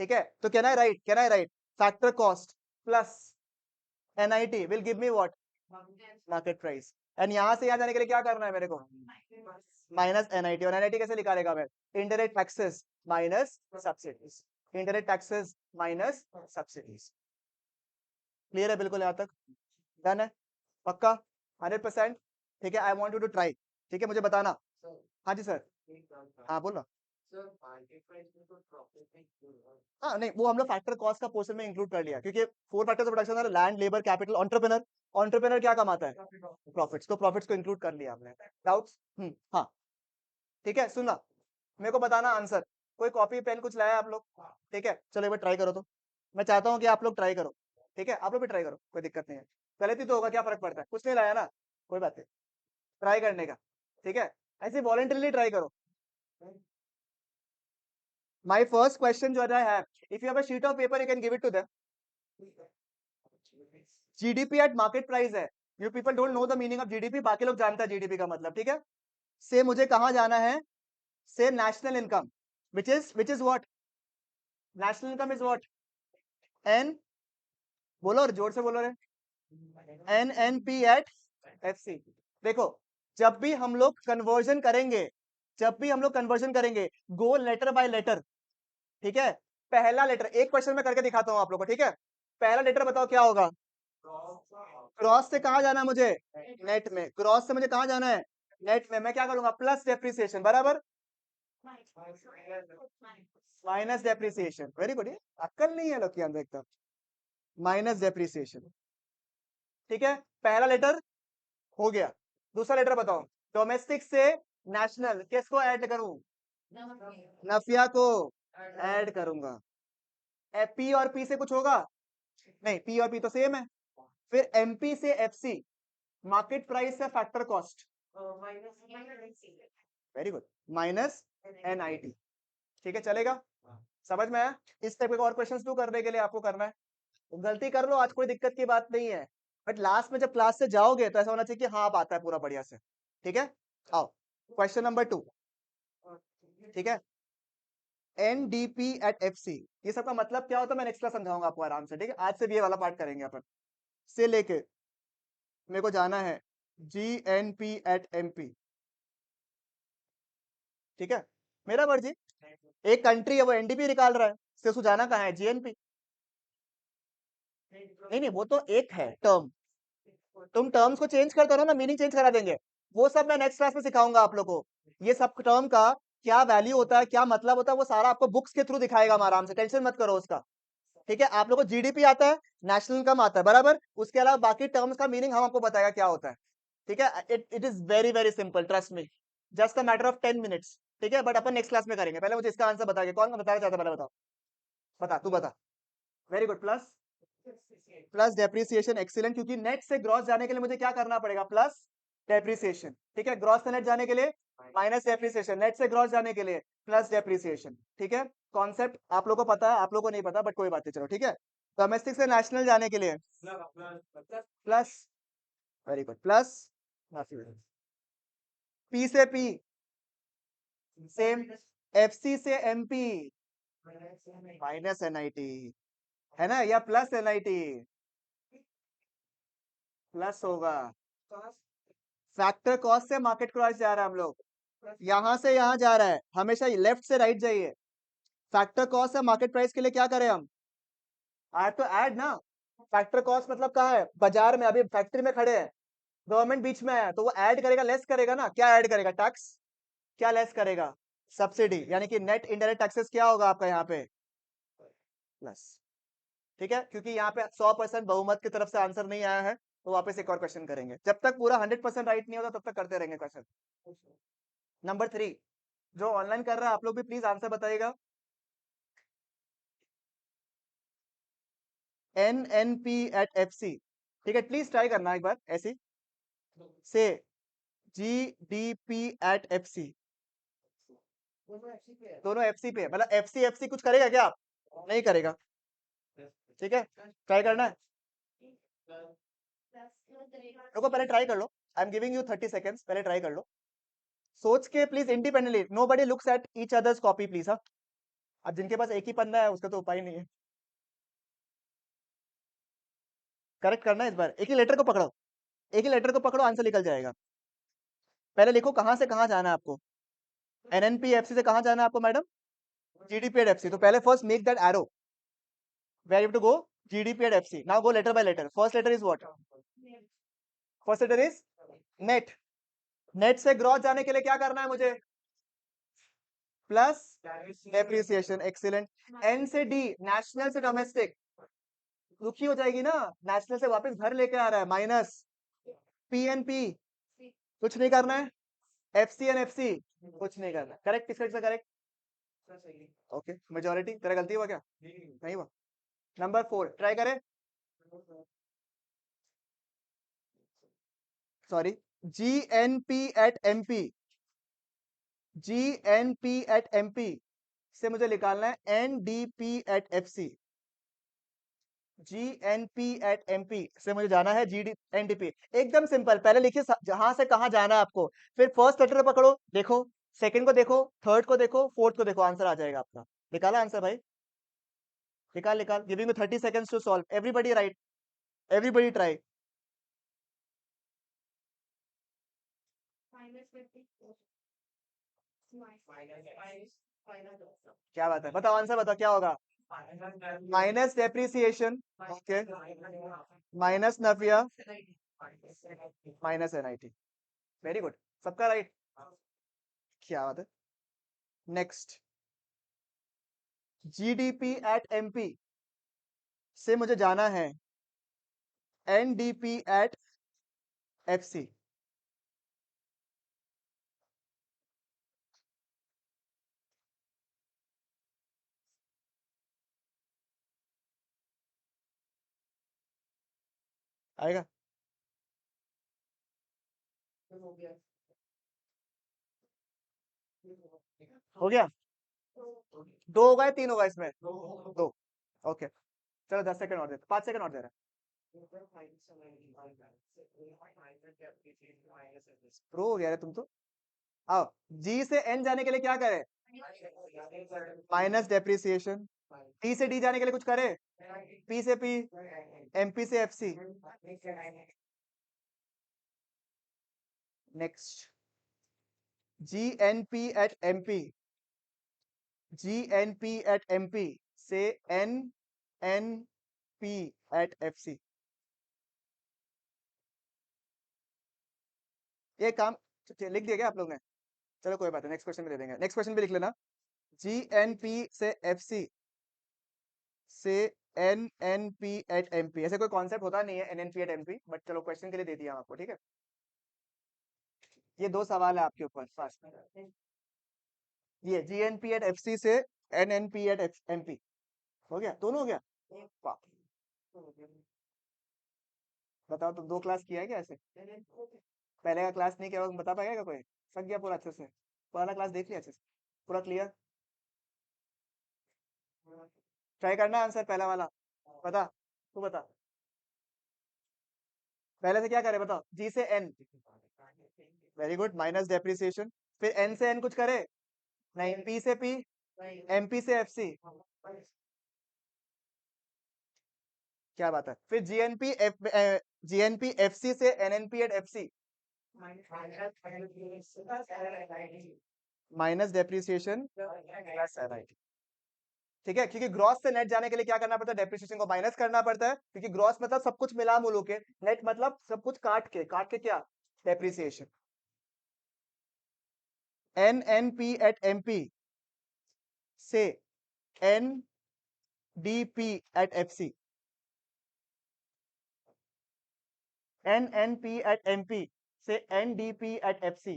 ठीक है, तो can I right factor cost plus NIT will give me what? Market price. And यहां से यहां जाने के लिए क्या करना है मेरे को? Minus NIT। और NIT कैसे निकालेगा मैं? Indirect taxes minus subsidies, indirect taxes minus subsidies. Clear है बिल्कुल यहाँ तक? डन है? पक्का? 100%? ठीक है, I want you to try. ठीक है, मुझे बताना। हाँ जी सर। हाँ बोलो। हाँ नहीं, वो हम लोग फैक्टर कॉस्ट का पोर्शन में इंक्लूड कर लिया, क्योंकि 4 फैक्टर्स ऑफ प्रोडक्शन है, land, labour, capital, entrepreneur. Entrepreneur क्या कमाता है? प्रॉफिट्स। तो प्रॉफिट्स को इंक्लूड कर लिया हमने। डाउट्स? हाँ, ठीक है, सुनना, मेरे को बताना आंसर। कोई कॉपी पेन कुछ लाया आप लोग? ठीक है, चलो एक बार ट्राई करो। तो मैं चाहता हूँ कि आप लोग ट्राई करो। ठीक है, आप लोग भी ट्राई करो, कोई दिक्कत नहीं है। गलती तो होगा, क्या फर्क पड़ता है? कुछ नहीं लाया ना, कोई बात नहीं, ट्राई करने का। ठीक है, ऐसे वॉलंटरीली ट्राई करो। माई फर्स्ट क्वेश्चन जो है, if you have a sheet of paper you can give it to them. GDP at market price है। You people don't know the meaning of GDP, बाकी लोग जानता है जीडीपी का मतलब। ठीक है, से मुझे कहां जाना है? से national income, which is what? National income is what? N, बोलो और जोर से बोलो रे। NNP at FC। देखो, जब भी हम लोग कन्वर्जन करेंगे, गो लेटर बाय लेटर। ठीक है, पहला लेटर, एक क्वेश्चन में करके दिखाता हूं आप लोग को। ठीक है, पहला लेटर बताओ क्या होगा? क्रॉस से कहा जाना है मुझे? नेट में। क्रॉस से मुझे कहा जाना है? नेट में। मैं क्या करूंगा? प्लस डेप्रिसिएशन बराबर माइनस डेप्रिसिएशन। वेरी गुड, अक्ल नहीं है लोग के अंदर एकदम। Minus depreciation. ठीक है, पहला लेटर हो गया। दूसरा लेटर बताओ। डोमेस्टिक से नेशनल किसको ऐड करूं? नफिया को ऐड करूंगा। P और P से कुछ होगा? नहीं, P और P तो सेम है। फिर MP से FC, मार्केट प्राइस से factor cost. Minus very good, minus NIT। ठीक है, चलेगा, समझ में आया? इस टाइप के और क्वेश्चंस टू करने के लिए आपको करना है, तो गलती कर लो आज, कोई दिक्कत की बात नहीं है, बट लास्ट में जब क्लास से जाओगे तो ऐसा होना चाहिए कि हाँ आप आता है पूरा बढ़िया से। ठीक है, आओ क्वेश्चन नंबर 2। ठीक है, NDP एट FC, ये सबका मतलब क्या होता है मैं नेक्स्ट क्लास समझाऊंगा आपको आराम से। ठीक है, आज से भी ये वाला पार्ट करेंगे अपन, से लेके मेरे को जाना है GNP एट MP। ठीक है, मेरा मर्जी, एक कंट्री है वो NDP निकाल रहा है, से उसको जाना कहाँ है, GNP। नहीं नहीं, वो तो एक है टर्म, तुम टर्म्स को चेंज करते रहो ना, मीनिंग चेंज करा देंगे, वो सब मैं नेक्स्ट क्लास में सिखाऊंगा आप लोगों को। ये सब टर्म का क्या वैल्यू होता है, क्या मतलब होता है, वो सारा आपको बुक्स के थ्रू दिखाएगा हम आराम से, टेंशन मत करो उसका। ठीक है, आप लोगों को GDP आता है, नेशनल इनकम आता है, बराबर, उसके अलावा बाकी टर्म्स का मीनिंग हम आपको बताएगा क्या होता है। ठीक है, it is very very simple, trust me, just a matter of 10 minutes. ठीक है, बट अपन नेक्स्ट क्लास में करेंगे, पहले मुझे इसका आंसर बता के, कौन बताना चाहता है, पहले बताओ, बता, तू बता। Very good, plus, plus depreciation, excellent, क्योंकि नेट से ग्रॉस जाने के लिए मुझे क्या करना पड़ेगा, प्लस डेप्रिसिएशन। ठीक है, ग्रॉस से नेट जाने के लिए माइनस डेप्रिसिएशन, नेट से ग्रॉस जाने के लिए प्लस डेप्रिसिएशन। ठीक है, कॉन्सेप्ट आप लोगों को पता है, आप लोगों को नहीं पता, बट कोई बात नहीं, चलो ठीक है। डोमेस्टिक से नेशनल जाने के लिए plus, very good, plus, P से P, सेम, FC से MP माइनस NIT, है ना, या प्लस NIT, प्लस होगा। फैक्टर कॉस्ट से मार्केट क्रॉस जा रहा है हम लोग, यहां से यहां जा रहा है, हमेशा लेफ्ट से राइट जाइए। फैक्टर कॉस्ट से मार्केट प्राइस के लिए क्या करें हम, आज तो ऐड ना, फैक्टर कॉस्ट मतलब कहाँ है, बाजार में, अभी फैक्ट्री में खड़े हैं, गवर्नमेंट बीच में है, तो वो ऐड करेगा, लेस करेगा ना, क्या ऐड करेगा, टैक्स, क्या लेस करेगा, सब्सिडी, यानी कि नेट इनडायरेक्ट टैक्सेस क्या होगा आपका यहाँ पे, प्लस। ठीक है, क्योंकि यहाँ पे 100% बहुमत की तरफ से आंसर नहीं आया है, तो वापस एक और क्वेश्चन करेंगे, जब तक पूरा 100% राइट नहीं होता तब तक करते रहेंगे क्वेश्चन। नंबर 3, जो ऑनलाइन कर रहा है आप लोग भी प्लीज आंसर बताइएगा। NNP एट FC, ठीक है, प्लीज ट्राई करना एक बार ऐसे, से GDP एट FC, दोनों FC पे, मतलब FC कुछ करेगा क्या आप, नहीं करेगा। ठीक है, ट्राई करना है, रुको पहले ट्राई कर लो, I am giving you 30 seconds, पहले ट्राई कर लो, सोच के please, independently, nobody looks at each others copy please. हाँ, अब जिनके पास एक ही पन्ना है उसका तो उपाय नहीं है, करेक्ट करना है इस बार, एक ही लेटर को पकड़ो, एक ही लेटर को पकड़ो, आंसर निकल जाएगा। पहले लिखो कहां से कहां जाना है आपको, NNP FC से कहां जाना है आपको मैडम, GDP एट FC, तो पहले first make that arrow, where you to go, GDP at FC, now go letter by letter, first letter is what, first letter is net, net से gross जाने के लिए क्या करना है मुझे, प्लस डेप्रिसिएशन, एक्सीलेंट। N से D, नेशनल से डोमेस्टिक, दुखी हो जाएगी ना, नेशनल से वापस घर लेके आ रहा है, माइनस PNP, कुछ नहीं करना है, FCN FC, कुछ नहीं करना, करेक्ट, किसका करेक्ट, ओके, मेजोरिटी, तेरा गलती हुआ क्या, नहीं हुआ। नंबर 4 ट्राई करें, sorry, GNP at MP, GNP at MP से मुझे निकालना है NDP at FC, GNP at MP से मुझे जाना है NDP, एकदम सिंपल, पहले लिखिए जहां से कहां जाना है आपको, फिर फर्स्ट लेटर पकड़ो, देखो, सेकंड को देखो, थर्ड को देखो, फोर्थ को देखो, आंसर आ जाएगा आपका। निकाला आंसर भाई, निकाल निकाल, giving you 30 seconds to solve, everybody right, everybody try. क्या बात है, बताओ आंसर बताओ क्या होगा, minus depreciation, okay, minus NFIA, minus NIT, very good, सबका राइट, क्या बात है। नेक्स्ट, GDP एट MP से मुझे जाना है NDP एट FC, आएगा, हो गया? दो होगा या तीन होगा इसमें? दो। ओके, चलो 10 सेकंड और दे, 5 सेकंड और दे रहा प्रो हो गया रे तुम तो। आओ, जी से एन जाने के लिए क्या करे? Minus depreciation. टी से डी जाने के लिए कुछ करे? पी से पी, एमपी से FC. Next, G N P at MP, G N P at MP से N N P at FC. ये काम लिख दिया क्या आप लोग ने? चलो कोई बात नहीं, नेक्स्ट क्वेश्चन में दे देंगे। नेक्स्ट क्वेश्चन भी लिख लेना, जी एन पी से एफ सी से N N P at M P. ऐसे कोई कॉन्सेप्ट होता नहीं है N N P at M P, but चलो क्वेश्चन के लिए दे दिया हम आपको, ठीक है? ये दो सवाल है आपके ऊपर फास्ट। ये G N P at F C से N N P at M P. हो गया? दोनों हो गया? वाह, बताओ तो, दो क्लास किया है क्या ऐसे? पहले का क्लास नहीं किया होगा, बता पाएगा कोई? सक गया पूरा अच्छे से? पुराना क्लास देख लिया अच्छे से? पूरा क्लियर? ट्राई करना आंसर पहला वाला। बता, तू बता, पहले से क्या करे बताओ? जी से N, very good, minus depreciation. फिर एन से एन कुछ करे? नहीं। पी से पी, एमपी से एफसी। क्या बात है? फिर जीएनपी एफ, जीएनपी एफसी से NNP at FC, minus depreciation plus NIT. ठीक है, क्योंकि ग्रॉस से नेट जाने के लिए क्या करना पड़ता है? डेप्रिसिएशन को माइनस करना पड़ता है, क्योंकि ग्रॉस मतलब सब कुछ मिला मुलू के, नेट मतलब सब कुछ काट के क्या? Depreciation. N N P at M P से N D P at F C, N N P at M P से N D P at F C.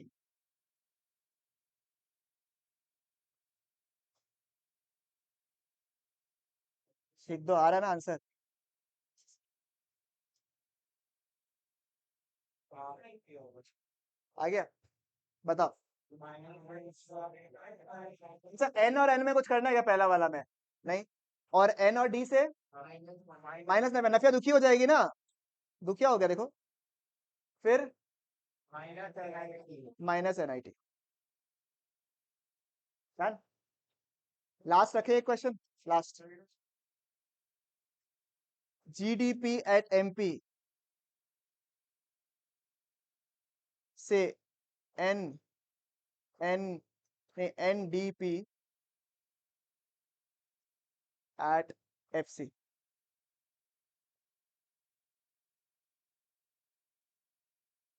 सीख दो, आ रहा है ना आंसर? आ गया? बताओ। अच्छा, एन और एन में कुछ करना है क्या पहला वाला में? नहीं। और एन और डी से माइनस में नफिया दुखी हो जाएगी ना? दुखिया हो गया देखो। फिर minus N I T. Last रखे एक question, last. GDP at MP से N N N D P at F C.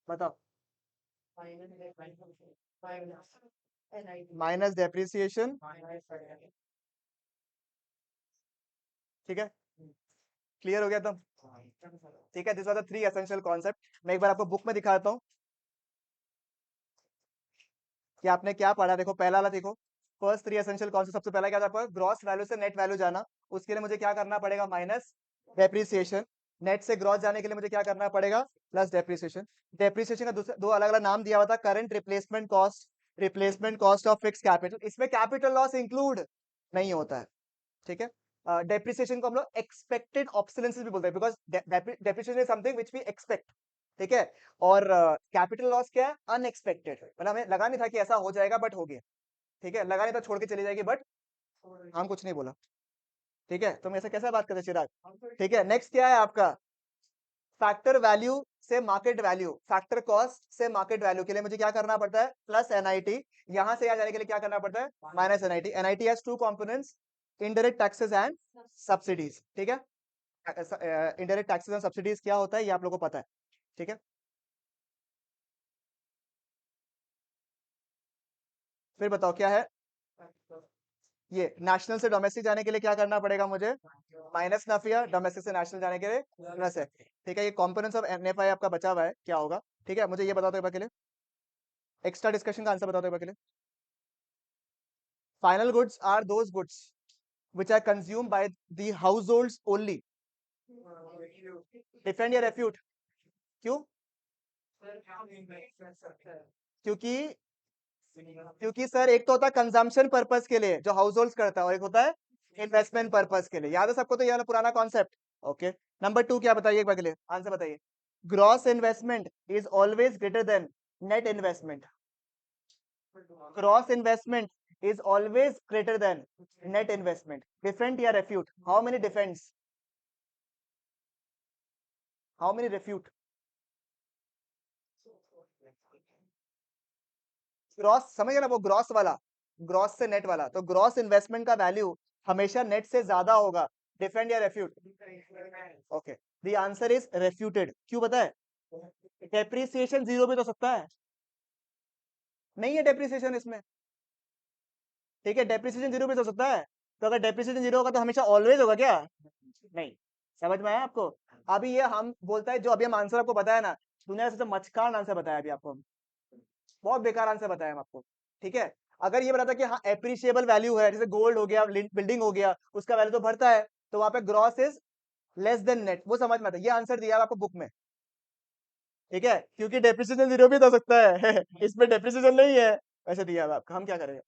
बताओ। माइनस डेप्रिसिएशन, ठीक है? क्लियर हो गया तुम? ठीक है, this was the three essential concept. मैं एक बार आपको बुक में दिखाता हूँ कि आपने क्या पढ़ा। देखो पहला वाला देखो, फर्स्ट थ्री एसेंशियल कॉन्सेप्ट। सबसे पहला क्या था आपका? ग्रॉस वैल्यू से नेट वैल्यू जाना। उसके लिए मुझे क्या करना पड़ेगा? Minus depreciation. नेट से ग्रॉस जाने के लिए मुझे क्या करना पड़ेगा? Plus depreciation. डेप्रिसिएशन का दूसरा दो अलग अलग नाम दिया हुआ था, current replacement cost, replacement cost of fix capital. इसमें कैपिटल लॉस इंक्लूड नहीं होता है, ठीक है? डेप्रिसिएशन को हम लोग एक्सपेक्टेड ऑब्सोलेंसेस भी बोलते हैं, because depreciation is something which we expect, ठीक है? और कैपिटल लॉस क्या है? अनएक्सपेक्टेड, मतलब हमें लगा नहीं था कि ऐसा हो जाएगा, बट हो गया, ठीक है? लगा नहीं था छोड़ के चली जाएगी, बट हम कुछ नहीं बोला, ठीक है? तुम ऐसे कैसे बात करते चिराग? ठीक है, नेक्स्ट क्या है आपका? फैक्टर वैल्यू से मार्केट वैल्यू, फैक्टर कॉस्ट से मार्केट वैल्यू के लिए मुझे क्या करना पड़ता है? Plus NIT. यहां से यहाँ जाने के लिए क्या करना पड़ता है? Minus NIT. NIT has two components, indirect taxes and subsidies, ठीक है? इनडायरेक्ट टैक्सेस एंड सब्सिडीज क्या होता है ये आप लोगों को पता है, ठीक है? फिर बताओ क्या है ये? नेशनल से डोमेस्टिक जाने के लिए क्या करना पड़ेगा मुझे? माइनस नफिया। डोमेस्टिक से नेशनल जाने के लिए प्लस है, ठीक है? ये कॉम्पोनेंट्स ऑफ एनएफआई आपका बचा हुआ है, क्या होगा? ठीक है, मुझे ये बताओ तो एक बार के लिए, एक्स्ट्रा डिस्कशन का आंसर बताओ तो एक बार के लिए। Final goods are those goods which are consumed by the households only. Defend या रेफ्यूट? क्यों? क्योंकि क्योंकि सर एक तो होता है कंजम्पशन पर्पस के लिए जो हाउस होल्ड करता है और एक होता है इन्वेस्टमेंट पर्पस के लिए। याद है सबको? तो ये वाला पुराना कॉन्सेप्ट। ओके, नंबर 2 क्या बताइए एक बार के लिए, आंसर बताइए। Gross investment is always greater than net investment. Gross investment is always greater than net investment. Defend या refute? How many defends? How many refute? Gross समझ गए ना, वो ग्रॉस वाला, ग्रॉस से नेट वाला। तो ग्रॉस इन्वेस्टमेंट का वैल्यू हमेशा नेट से ज्यादा होगा। डिफेंड या refute? Okay, the answer is refuted. क्यों पता है? डेप्रिसिएशन जीरो भी तो सकता है, नहीं है डेप्रिसिएशन इसमें। ठीक है, डेप्रिसिएशन जीरो भी तो सकता है। तो अगर डेप्रिसिएशन जीरो होगा तो हमेशा ऑलवेज होगा क्या? नहीं। समझ में आया आपको? अभी ये हम बोलता है, जो अभी हम आंसर आपको बताया ना, दुनिया से सबसे मचकान आंसर बताया अभी आपको, बहुत बेकार आंसर बताया हम आपको। ठीक है, अगर ये बताता कि हाँ एप्रिशिएबल वैल्यू है, जैसे गोल्ड हो गया, बिल्डिंग हो गया, उसका वैल्यू तो बढ़ता है, तो वहां पे gross is less than net, वो समझ में आता है। ये आंसर दिया है आपको बुक में। ठीक है, क्योंकि डेप्रिसिएशन जीरो भी तो हो सकता है इसमें डेप्रिसिएशन नहीं है, वैसे दिया हुआ आपका, हम क्या करेंगे।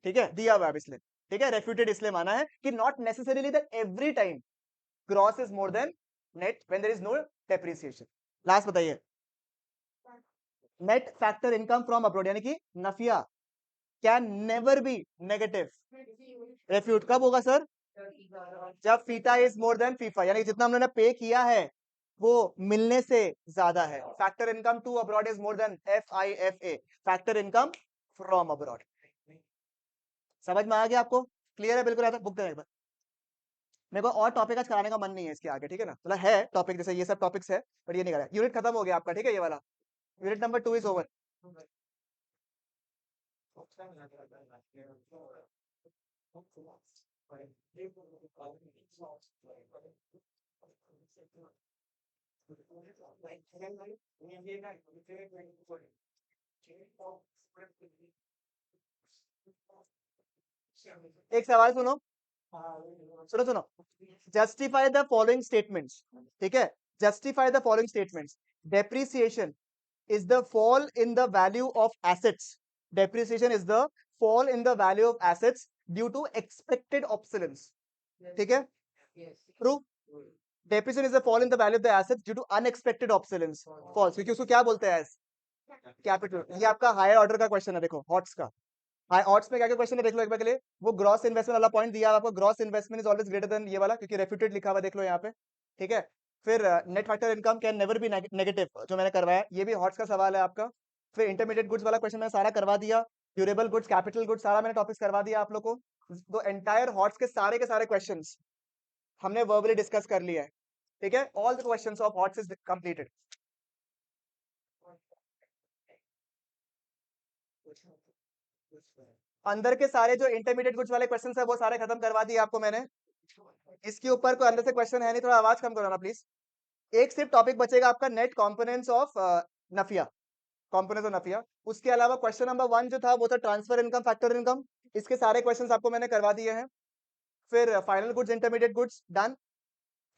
ठीक है, दिया हुआ है इसलिए। ठीक है, रेफ्यूटेड इसलिए माना है कि not necessarily that every time gross is more than net when there is no depreciation. Last बताइए, net factor income from abroad यानी कि NFIA can never be negative. Refute कब होगा सर? जब FITA is more than FIFA, यानी कि जितना हमने पे किया है वो मिलने से ज्यादा है। Factor income to abroad is more than FIFA, factor income from abroad. समझ में आ गया आपको? क्लियर है बिल्कुल? आता बुक देना एक बार। मेरे को और टॉपिक आज कराने का मन नहीं है इसके आगे, ठीक है ना, मतलब है टॉपिक, जैसे ये सब टॉपिक्स है, बट ये नहीं करा। यूनिट खत्म हो गया आपका, ठीक है, ये वाला यूनिट नंबर 2 इज ओवर। एक सवाल सुनो, सुनो सुनो। Justify the following statements. ठीक है, justify the following statements. Depreciation is the fall in the value of assets. Depreciation is the fall in the value of assets due to expected obsolescence. ठीक है, true. Depreciation is the fall in the value of the assets due to unexpected obsolescence. False, क्योंकि उसको क्या बोलते हैं? Capital. ये आपका higher order का क्वेश्चन है, देखो हॉट्स का। हाई ऑट्स में क्या क्या क्वेश्चन है देख लो एक बार के लिए। वो ग्रॉस इन्वेस्टमेंट वाला पॉइंट दिया है आपको, gross investment is always greater than ये वाला, क्योंकि रेफ्यूटेड लिखा हुआ देख लो यहाँ पे। ठीक है, फिर net factor income can never be negative, जो मैंने करवाया, ये भी हॉट्स का सवाल है आपका। फिर इंटरमीडिएट गुड्स वाला क्वेश्चन मैंने सारा करवा दिया। ड्यूरेबल गुड्स, कैपिटल गुड्स, सारा मैंने टॉपिक्स करवा दिया आप लोग को। तो एंटायर हॉट्स के सारे क्वेश्चंस हमने वर्बली डिस्कस कर लिया है। ठीक है, all the questions of hots is completed. अंदर के सारे जो इंटरमीडिएट गुड्स वाले क्वेश्चंस है वो सारे खत्म करवा दिए आपको मैंने। इसके ऊपर कोई अंदर से क्वेश्चन है नहीं, थोड़ा आवाज कम करो ना प्लीज। एक सिर्फ टॉपिक बचेगा आपका, net components of NFIA, components of NFIA. उसके अलावा क्वेश्चन नंबर 1 जो था वो था ट्रांसफर इनकम, फैक्टर इनकम। इसके सारे क्वेश्चंस आपको मैंने करवा दिए हैं। फिर final goods, intermediate goods done.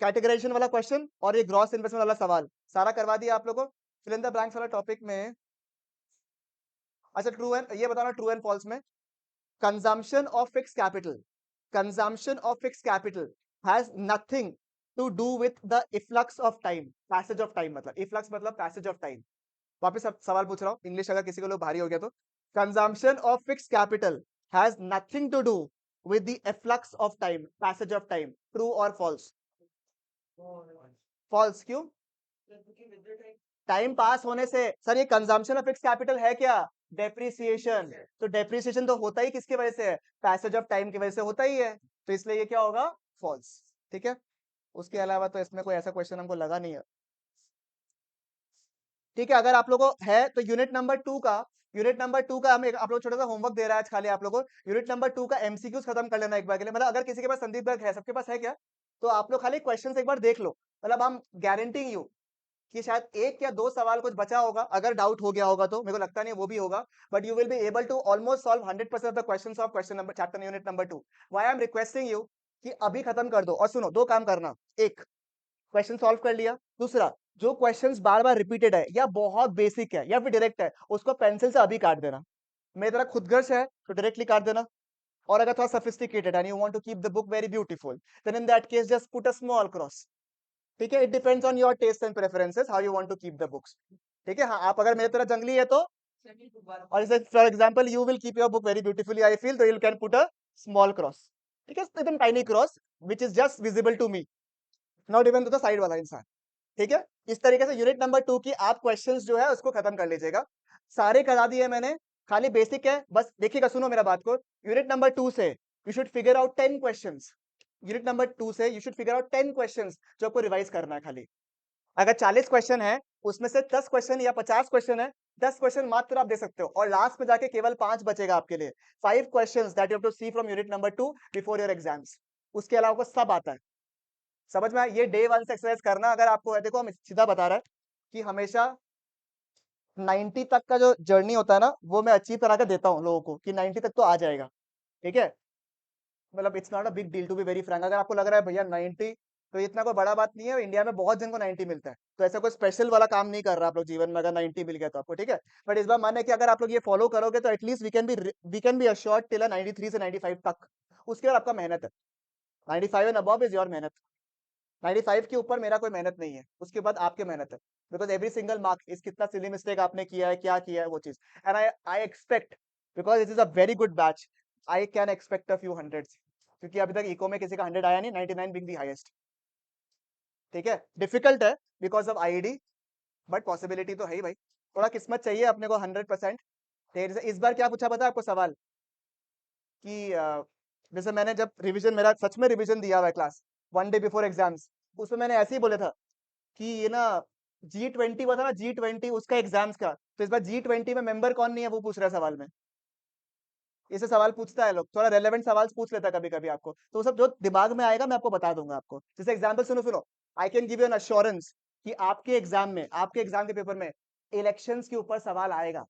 Categorisation वाला क्वेश्चन और ये ग्रॉस इन्वेस्टमेंट वाला सवाल सारा करवा दिया आप लोगों को। फिल इन द ब्लैंक्स वाला टॉपिक में, अच्छा ट्रू एंड, ये बताना ट्रू एंड फॉल्स में। Consumption of fix capital, consumption of fix capital has nothing to do with the efflux of time, passage of time, मतलब इफ्लक्स मतलब passage of time. वापस अब सवाल पूछ रहा हूं, इंग्लिश अगर किसी को लोग भारी हो गया तो। Consumption of fix capital has nothing to do with the efflux of time, passage of time. True और फॉल्स? फॉल्स क्यों? टाइम पास होने से। सर ये कंजम्पशन ऑफ फिक्स कैपिटल है क्या? डेप्रिसिएशन। तो डेप्रिसिएशन तो होता ही किसकी वजह से है? पैसेज ऑफ टाइम की वजह से होता ही है, तो इसलिए ये क्या होगा? फॉल्स। ठीक है, उसके अलावा तो इसमें कोई ऐसा क्वेश्चन हमको लगा नहीं है। ठीक है, अगर आप लोगों को है तो यूनिट नंबर 2 का हम आप लोग छोटा सा होमवर्क दे रहा है आज खाली आप लोगों को। यूनिट नंबर 2 का एमसीक्यूज खत्म कर लेना एक बार के लिए, मतलब अगर किसी के पास संदीप गर्ग है, सबके पास है क्या? तो आप लोग खाली क्वेश्चन एक बार देख लो, मतलब हम गारंटी यू कि शायद एक या दो सवाल कुछ बचा होगा, अगर डाउट हो गया होगा तो, मेरे को लगता नहीं वो भी होगा, but you will be able to almost solve 100% of the questions of question number chapter unit number 2। Why I am requesting you कि अभी खत्म कर दो। और सुनो, दो काम करना, एक क्वेश्चन सॉल्व कर लिया, दूसरा जो क्वेश्चंस बार बार रिपीटेड है या बहुत बेसिक है या फिर डायरेक्ट है, उसको पेंसिल से अभी काट देना। मेरी तरह खुदगर्ज है तो डायरेक्टली काट देना, और अगर थोड़ा sophisticated and you want to keep the book very beautiful, then in that case just put a small cross. ठीक है, it depends on your taste and preferences how you want to keep the books. ठीक है, हाँ, आप अगर मेरी तरह जंगली है तो, और जैसे for example you will keep your book very beautifully I feel, तो you can put a small cross, ठीक है, एकदम tiny cross which is just visible to me, not even to the side वाला इंसान। ठीक है, इस तरीके से यूनिट नंबर 2 की आप क्वेश्चंस जो है उसको खत्म कर लीजिएगा। सारे करा दिए मैंने, खाली बेसिक है, बस देखिएगा, सुनो मेरा बात को। यूनिट नंबर 2 से you should figure out 10 questions. Unit number 2 से you should figure out 10 questions जो आपको रिवाइज करना है खाली। अगर 40 क्वेश्चन है उसमें से 10 क्वेश्चन या 50 क्वेश्चन है, 10 क्वेश्चन मात्र आप दे सकते हो, और लास्ट में जाके केवल 5 बचेगा आपके लिए। 5 questions that you have to see from unit number 2 before your exams. उसके अलावा आपको सब आता है, समझ में आया? ये डे 1 से एक्सरसाइज करना अगर आपको है। देखो हम सीधा बता रहे हैं कि हमेशा 90 तक का जो जर्नी होता है ना, वो मैं अचीव करा के देता हूँ लोगों को कि 90 तक तो आ जाएगा। ठीक है, मतलब it's not a big deal to be very frank. अगर आपको लग रहा है भैया 90 तो इतना कोई बड़ा बात नहीं है, इंडिया में बहुत जन को 90 मिलता है, तो ऐसा कोई स्पेशल वाला काम नहीं कर रहा आप लोग जीवन में अगर 90 मिल गया तो आपको। ठीक है, बट इस बार माने कि अगर आप लोग ये फॉलो करोगे तो at least we can be assured till 93 से 95 तक। उसके बाद आपका मेहनत है, 95 एंड अबव इज योर मेहनत। 95 के ऊपर मेरा कोई मेहनत नहीं है, उसके बाद आपके मेहनत है, because every single mark is कितना सिली मिस्टेक आपने किया है, क्या किया है, वो चीज। And I expect, because it is a very good batch, I can expect a few hundreds, क्योंकि अभी तक इको में किसी का 100 आया नहीं, 99 बिंग दी हाईएस्ट। ठीक है, डिफिकल्ट है because of ID, but possibility तो है ही भाई, थोड़ा किस्मत चाहिए अपने को 100%। इस बार क्या पूछा पता है आपको सवाल कि जैसे मैंने जब रिवीजन, मेरा सच में रिवीजन दिया हुआ है क्लास 1 डे बिफोर एग्जाम्स, उसमें मैंने ऐसे ही बोला था कि ये ना G20 हुआ था ना, G20 उसका एग्जाम्स का, तो इस बार G20 में मेंबर कौन नहीं है वो पूछ रहा है सवाल में। इसे सवाल पूछता है लोग, थोड़ा रेलेवेंट सवाल पूछ लेता है कभी कभी आपको, तो वो सब जो दिमाग में आएगा मैं आपको बता दूंगा आपको। जैसे एग्जाम्पल सुनो सुनो, I can give you an assurance कि आपके एग्जाम में, आपके एग्जाम के पेपर में इलेक्शंस के ऊपर सवाल आएगा,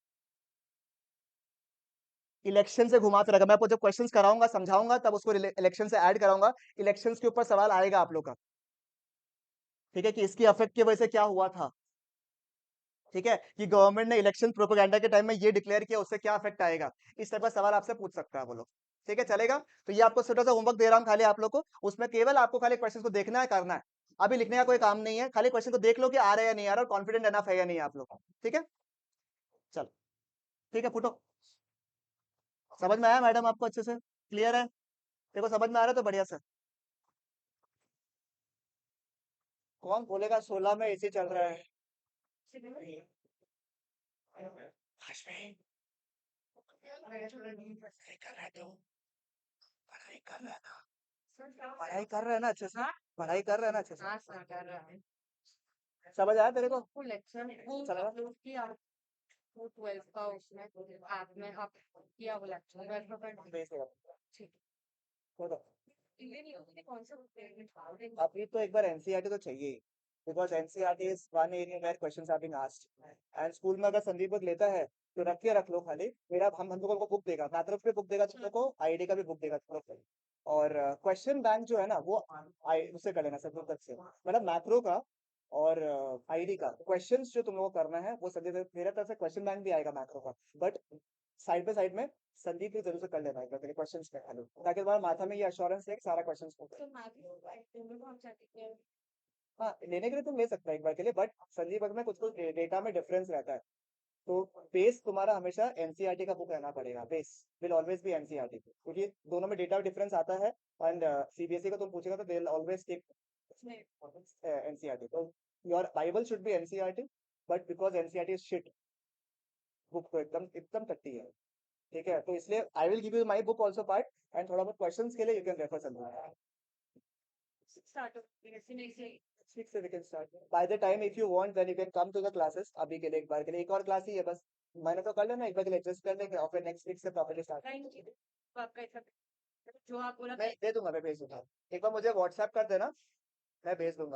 इलेक्शन से घुमा फिरा। मैं आपको जब क्वेश्चंस कराऊंगा समझाऊंगा तब उसको इलेक्शन से ऐड कराऊंगा, इलेक्शंस के ऊपर सवाल आएगा आप लोग का। ठीक है, कि इसकी अफेक्ट की वजह से क्या हुआ था। ठीक है, कि गवर्नमेंट ने इलेक्शन प्रोपेगेंडा के टाइम में ये डिक्लेयर किया, उससे क्या अफेक्ट आएगा, इस टाइप का सवाल आपसे पूछ सकता है वो लोग। ठीक है, चलेगा। तो ये आपको छोटा सा होमवर्क दे रहा हूँ खाली आप लोग को, उसमें केवल आपको खाली क्वेश्चन को देखना है, करना है, अभी लिखने का कोई काम नहीं है, खाली क्वेश्चन को देख लो कि आ रहा है या नहीं आ रहा, और कॉन्फिडेंट एनफ है या नहीं आप लोग। ठीक है, चलो, ठीक है फुटो। समझ में आया मैडम आपको अच्छे से? क्लियर है? देखो समझ में आ रहा है तो बढ़िया से। कौन बोलेगा 16 में एसी चल रहा है? पढ़ाई कर रहा है तो, पढ़ाई कर रहा है ना, पढ़ाई कर रहा है ना अच्छे से, पढ़ाई कर रहा है ना अच्छे से। समझ आया तेरे को? चलेगा? भेज देगा। तो अभी तो एक बार एनसीईआरटी तो चाहिए ही, because NCERT is one area where questions are being asked. And school में अगर संदीप बुक लेता है तो रख लो खाली, मेरा हम लोगों को बुक देगा, मैथ्स पे बुक देगा तुम लोग को, आईडी का भी बुक देगा तुम लोग को। और क्वेश्चन बैंक जो है ना वो उससे कर लेना सब तक से, मतलब मैक्रो का और आईडी का क्वेश्चंस जो तुम लोग को करना है वो संदीप, मेरा तरफ से क्वेश्चन बैंक भी आएगा मैक्रो का, बट साइड बाय साइड में संदीप भी जरूर से कर लेना है क्वेश्चन पे खाली, ताकि तुम्हारे माथा में ये अश्योरेंस है कि सारा क्वेश्चन हाँ लेने के लिए तुम ले सकता है एक बार के लिए, बट संदीप में कुछ कुछ डेटा में डिफरेंस रहता है, तो बेस तुम्हारा हमेशा एनसीईआरटी का बुक रहना पड़ेगा, base will always be NCERT, क्योंकि दोनों में डेटा डिफरेंस आता है। एंड सीबीएसई का तुम पूछेगा तो they will always take NCERT, तो your bible should be NCERT, but because NCERT is shit, book तो एकदम एकदम टट्टी है। ठीक है, तो इसलिए I will give you my book also part, and थोड़ा बहुत क्वेश्चंस के लिए you can refer something. Six से we can start. By the time if you want then you can come to the classes. अभी के लिए एक बार के लिए एक और क्लास ही है बस, मैंने तो कर लेना एक बार के लिए एडजस्ट कर लेंगे, और फिर नेक्स्ट वीक से प्रॉपर्ली स्टार्ट। मैं दे दूंगा, मैं भेज दूंगा, एक बार मुझे व्हाट्सएप कर देना, मैं भेज दूंगा।